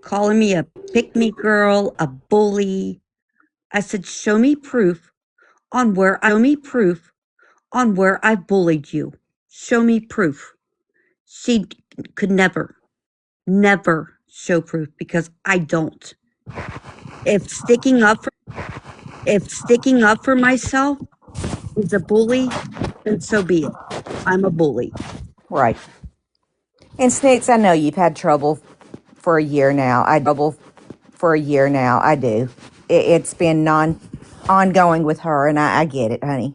calling me a pick me girl, a bully. I said, show me proof on where I bullied you. Show me proof. She could never show proof because I don't. If sticking up for myself is a bully, then so be it. I'm a bully. Right. And Snakes, I know you've had trouble for a year now. I do. It's been ongoing with her, and I get it, honey.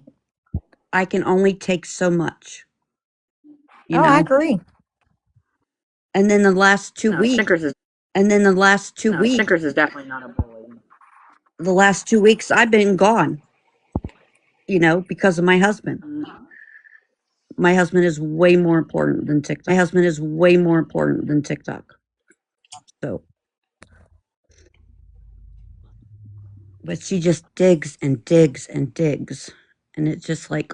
I can only take so much. You know. I agree. And then the last 2 weeks. Snickers is Snickers is definitely not a bully. The last 2 weeks I've been gone. You know, because of my husband. My husband is way more important than TikTok. So, but she just digs and digs and digs, and it's just like.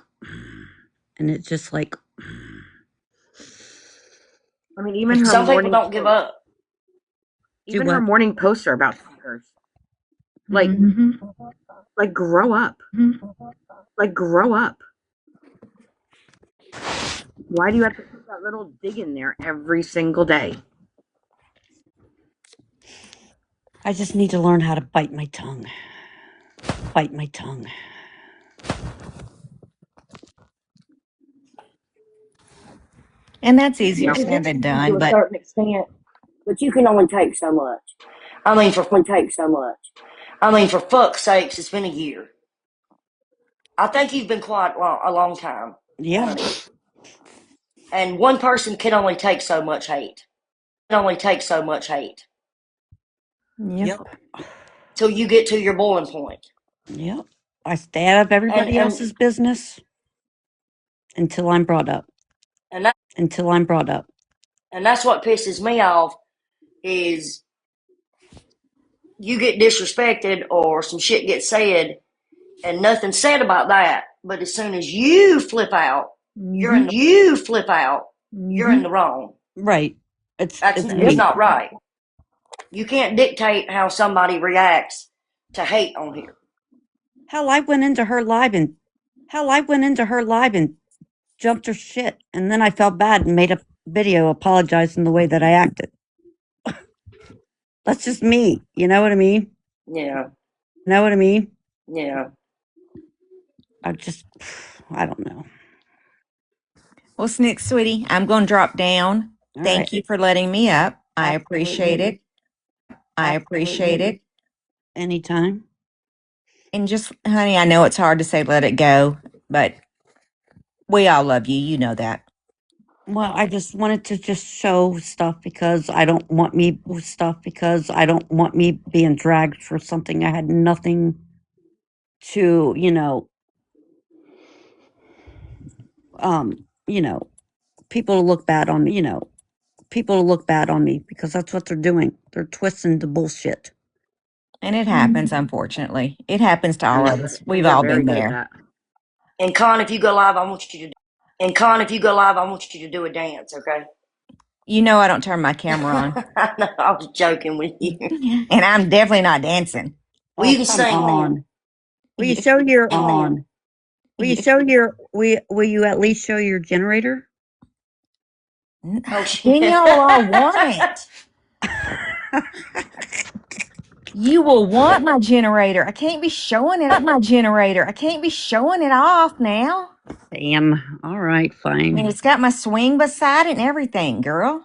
I mean, even her Some people morning don't give up. even her morning posts are about Snickers. Like, like grow up. Like grow up. Why do you have to put that little dig in there every single day? I just need to learn how to bite my tongue. And that's easier You said get than to done, a but certain extent, but you can only take so much. I mean, for fuck's sakes, it's been a year. I think you've been quiet a long time. Yeah. Honey. And one person can only take so much hate. yep. Till you get to your boiling point. Yep. I stay out of everybody else's business until I'm brought up. And that's what pisses me off is you get disrespected or some shit gets said and nothing said about that. But as soon as you flip out, you're in the wrong. Right. It's It's not right. You can't dictate how somebody reacts to hate on here. Hell, I went into her live and jumped her shit, and then I felt bad and made a video apologizing the way that I acted. That's just me. You know what I mean? Yeah. Yeah. I don't know. Well, Snick, sweetie, I'm going to drop down. All Thank right. you for letting me up. I Absolutely. appreciate it. Anytime. And just, honey, I know it's hard to say let it go, but we all love you. You know that. Well, I just wanted to just show stuff because I don't want me being dragged for something I had nothing to, people to look bad on me, because that's what they're doing. They're twisting the bullshit. And it happens, unfortunately. It happens to all of us. We've all been there. And Con, if you go live, I want you to do a dance, okay? You know I don't turn my camera on. I know, I was joking with you. And I'm definitely not dancing. Well, you can sing. Will you show your on? Will you show your will you at least show your generator? Oh, Danielle will all want it. You will want my generator. I can't be showing it. My generator. I can't be showing it off now. Damn. All right, I mean, fine. it's got my swing beside it and everything, girl.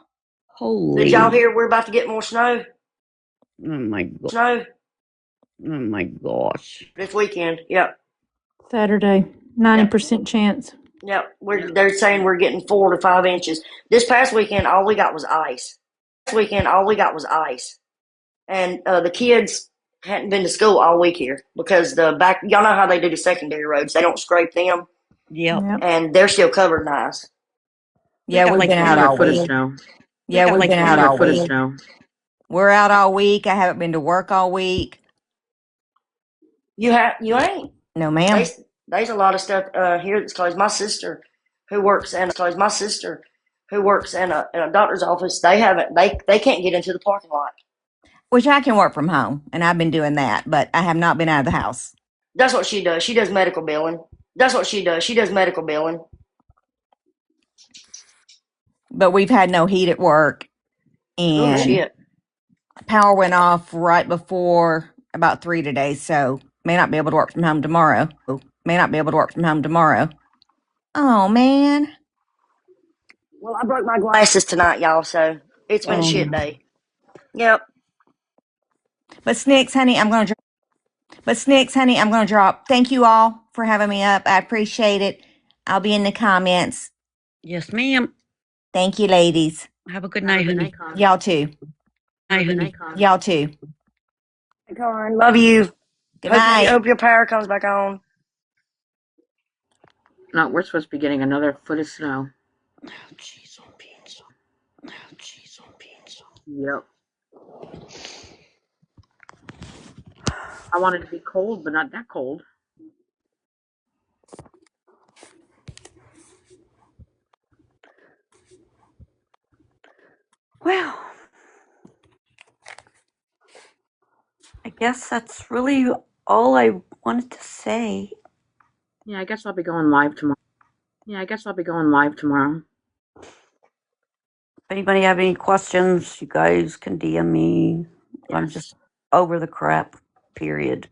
Holy. did y'all hear we're about to get more snow? Oh my god. Snow Oh my gosh. this weekend. Yep. Saturday, 90% chance. Yep. They're saying we're getting 4 to 5 inches. This past weekend, all we got was ice. And the kids hadn't been to school all week here because y'all know how they do the secondary roads. They don't scrape them, Yep. Yep. and they're still covered nice. Yeah, we've been out all week. Yeah, we've been out all week. We're out all week. I haven't been to work all week. You ain't. No, ma'am. There's a lot of stuff here that's closed. My sister, who works in a doctor's office, they can't get into the parking lot. Which I can work from home, and I've been doing that, but I have not been out of the house. That's what she does. She does medical billing. But we've had no heat at work, Oh and shit. power went off right before about 3 today, so may not be able to work from home tomorrow. Oh, man. Well, I broke my glasses tonight, y'all, so it's been a shit day. Yep. But Snicks, honey, I'm going to drop. Thank you all for having me up. I appreciate it. I'll be in the comments. Yes, ma'am. Thank you, ladies. Have a good night, honey. Y'all too. Y'all too. Con, love you. Good night. Hope your power comes back on. No, we're supposed to be getting another foot of snow. Oh, jeez, on beans. Oh, jeez, on beans. Yep. I wanted to be cold, but not that cold. Well, I guess that's really all I wanted to say. Yeah, I guess I'll be going live tomorrow. If anybody have any questions, you guys can DM me. Yes. I'm just over the crap. Period.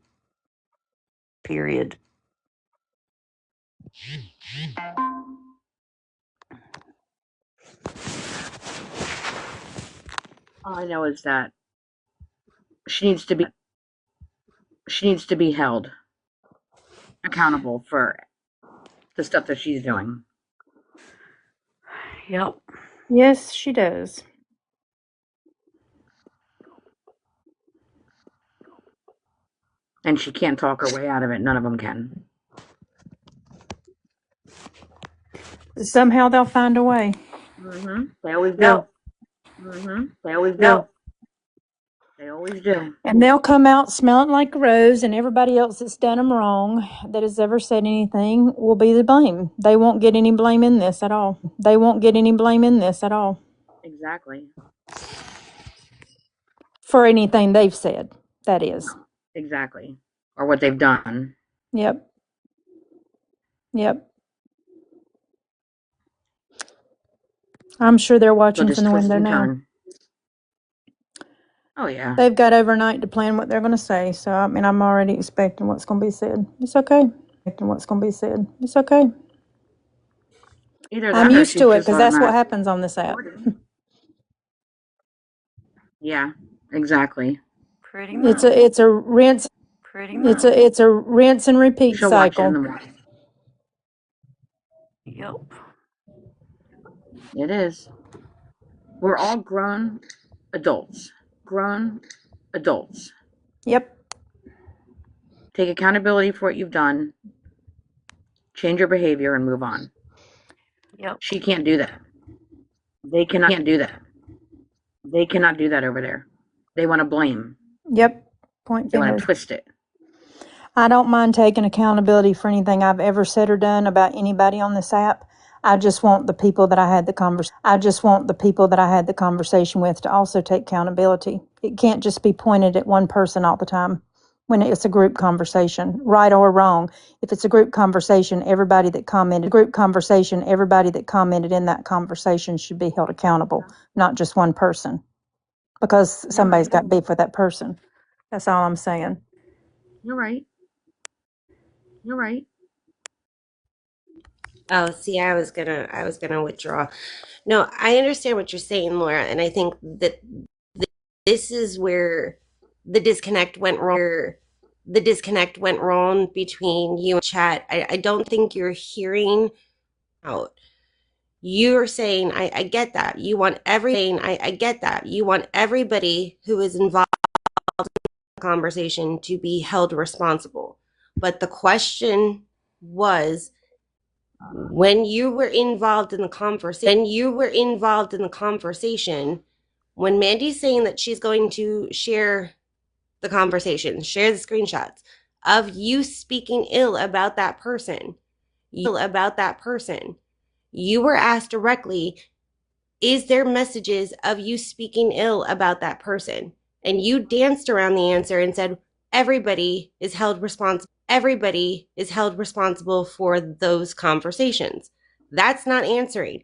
All I know is that she needs to be held accountable for the stuff that she's doing. Yep. Yes, she does. And she can't talk her way out of it. None of them can. Somehow they'll find a way. Mm-hmm. They always do. No. Mm-hmm. They always do. No. They always do. And they'll come out smelling like a rose, and everybody else that's done them wrong, that has ever said anything, will be the blame. They won't get any blame in this at all. Exactly. For anything they've said, that is. Exactly. Or what they've done. Yep. I'm sure they're watching from the window now. Turn. Oh, yeah. They've got overnight to plan what they're going to say. So, I mean, I'm already expecting what's going to be said. It's okay. Either that I'm or used she's to it just because that's what automatic. happens on this app. Yeah, exactly. Pretty much. It's a rinse. Pretty much. It's a rinse and repeat She'll watch it in the cycle. morning. Yep. It is. We're all grown adults. Yep. Take accountability for what you've done. Change your behavior and move on. Yep. She can't do that. They cannot do that. They cannot do that over there. They want to blame. Yep. Point They want fingers. to twist it. I don't mind taking accountability for anything I've ever said or done about anybody on this app. I just want the people that I had the conversation with to also take accountability. It can't just be pointed at one person all the time. when it's a group conversation, right or wrong. If it's a group conversation, everybody that commented in that conversation should be held accountable, not just one person, because somebody's got beef with that person. That's all I'm saying. You're right. You're right. Oh, see, I was gonna withdraw. No, I understand what you're saying, Laura, and I think that this is where the disconnect went wrong between you and chat. I don't think you're hearing out. You're saying, I get that. I get that. You want everybody who is involved in the conversation to be held responsible. But the question was, when you were involved in the conversation, when Mandy's saying that she's going to share the conversation, share the screenshots of you speaking ill about that person, you were asked directly, is there messages of you speaking ill about that person? And you danced around the answer and said, everybody is held responsible for those conversations. That's not answering.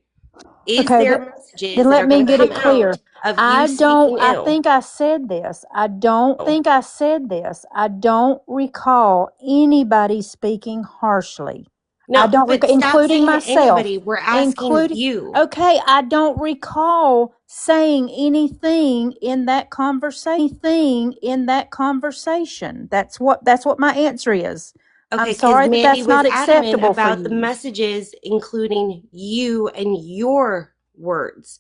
Is Okay, there then messages that let are me going to get come it clear. out of you speaking I ill? think I said this. I don't think I said this. I don't recall anybody speaking harshly. I No, don't but recall, stop including saying myself, anybody. We're asking including, you. okay, I don't recall saying anything in that conversation. That's what my answer is. I'm Okay, because sorry that Mandy that's was not adamant acceptable for about the you. messages, including you and your words.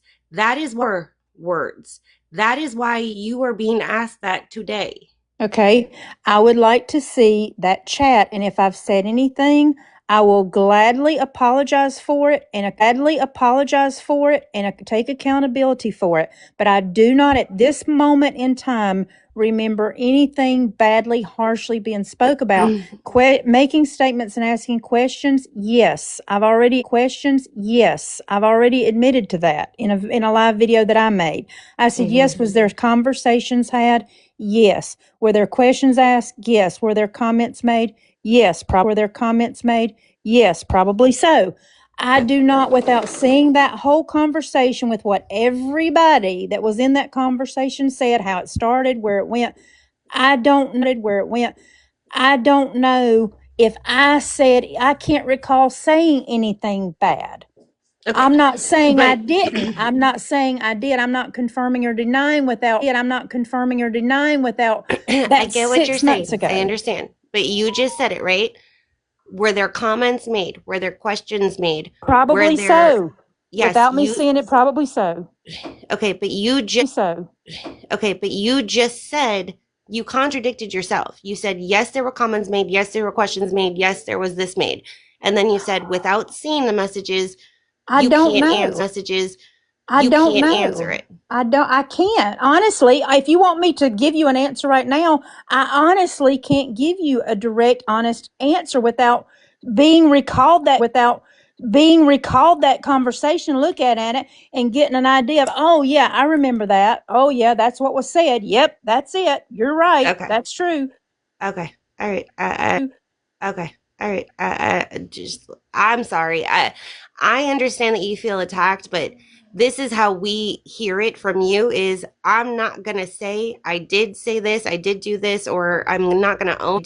Words. That is why you are being asked that today. Okay, I would like to see that chat, and if I've said anything, I will gladly apologize for it and take accountability for it. But I do not at this moment in time remember anything badly, harshly being spoke about. Making statements and asking questions, yes. I've already admitted to that in a live video that I made. I said, yes, was there conversations had? Yes. Were there questions asked? Yes. Were there comments made? Yes. Yes, probably so. I do not, without seeing that whole conversation with what everybody that was in that conversation said, how it started, where it went, I don't know if I can't recall saying anything bad. Okay, I'm not saying I but didn't. I'm not saying I did. I'm not confirming or denying without I that get what you're 6 months saying. I ago. understand. But you just said it, right? Were there comments made? Were there questions made? Were Probably there, so. yes, Without me seeing it, probably so. okay, but you just said, you contradicted yourself. You said, yes, there were comments made. Yes, there were questions made. Yes, there was this made. And then you said, without seeing the messages, I don't know. I you don't can't answer know. it. I can't. Honestly, if you want me to give you an answer right now, I honestly can't give you a direct, honest answer without being recalled that conversation, look at it and getting an idea of, oh yeah, I remember that. Oh yeah, that's what was said. Yep, that's it. You're right. Okay. That's true. Okay. All right. Okay. All right. I'm sorry. I understand that you feel attacked, but this is how we hear it from you is I'm not going to say I did say this, I did do this, or I'm not going to own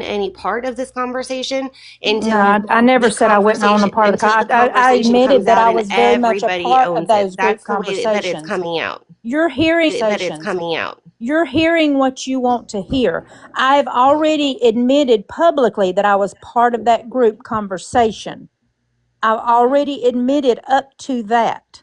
any part of this conversation No, I never said I wouldn't own a part of the I admitted comes that out I and was very much a everybody part of owns it. those group That's the way that it's conversations. coming out. You're hearing That it's conversations. coming out. You're hearing what you want to hear. I've already admitted publicly that I was part of that group conversation. I've already admitted up to that.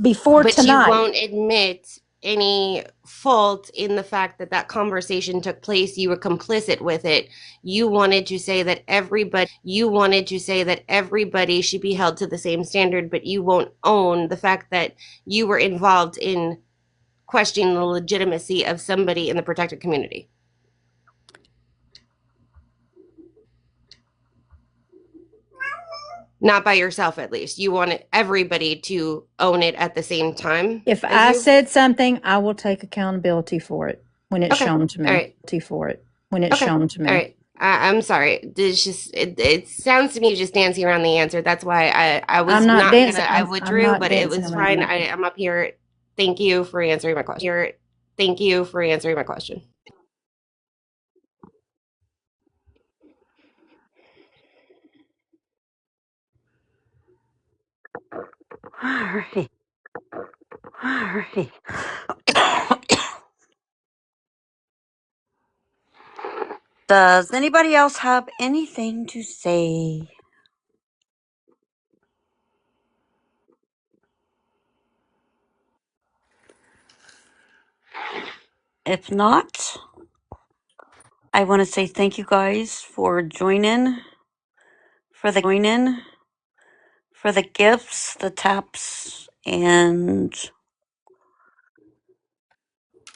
Before But you tonight. won't admit any fault in the fact that that conversation took place. You were complicit with it. You wanted to say that everybody should be held to the same standard, but you won't own the fact that you were involved in questioning the legitimacy of somebody in the protected community. Not by yourself, at least. You want everybody to own it at the same time. If As I you? said something, I will take accountability for it when it's Okay. shown to me. All right. For it when it's Okay. shown to me. All right. I'm sorry. It's just it sounds to me just dancing around the answer. That's why I was I'm not not dancing. gonna I I'm withdrew, not but it dancing was around fine. it. I'm up here. Thank you for answering my question. Thank you for answering my question. Alrighty. Alrighty. Does anybody else have anything to say? If not, I want to say thank you guys for joining, for the gifts, the taps, and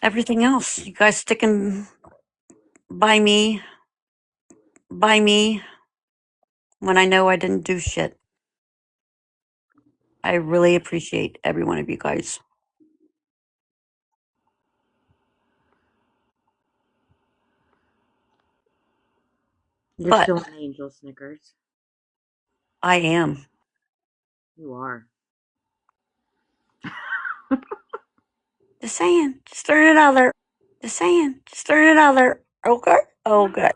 everything else. You guys sticking by me when I know I didn't do shit. I really appreciate every one of you guys. You're But still an angel, Snickers. I am. You are. Just saying. Just throwing it out there. Just saying. Just throwing it out there. Okay? Okay.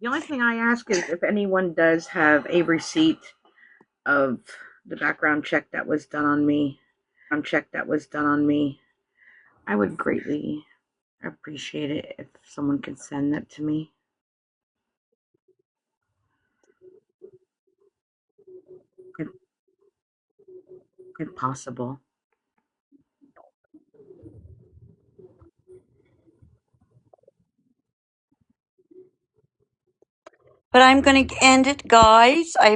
The only thing I ask is if anyone does have a receipt of the background check that was done on me. I would greatly appreciate it if someone could send that to me. If possible. But I'm going to end it, guys. I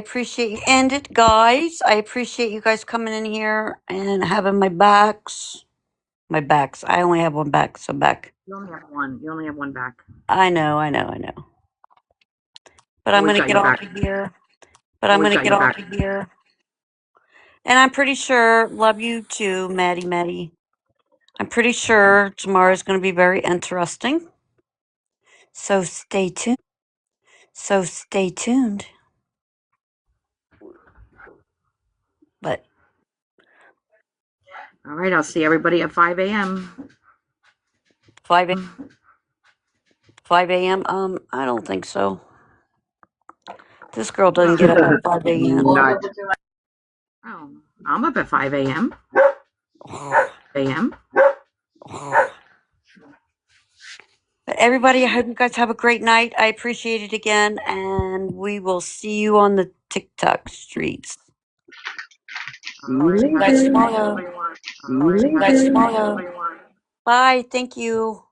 appreciate you guys coming in here and having my backs. My backs. I only have one back, so back. You only have one. You only have one back. I know. But I'm Always going to got get your off back. of here. And I'm pretty sure, love you too, Maddie. I'm pretty sure tomorrow's going to be very interesting. So stay tuned. But All right, I'll see everybody at 5 a.m. 5 a.m. I don't think so. This girl doesn't get up at 5 a.m. Oh, I'm up at 5 a.m. But everybody, I hope you guys have a great night. I appreciate it again, and we will see you on the TikTok streets. See you later. Tomorrow. See you later. Bye. Thank you.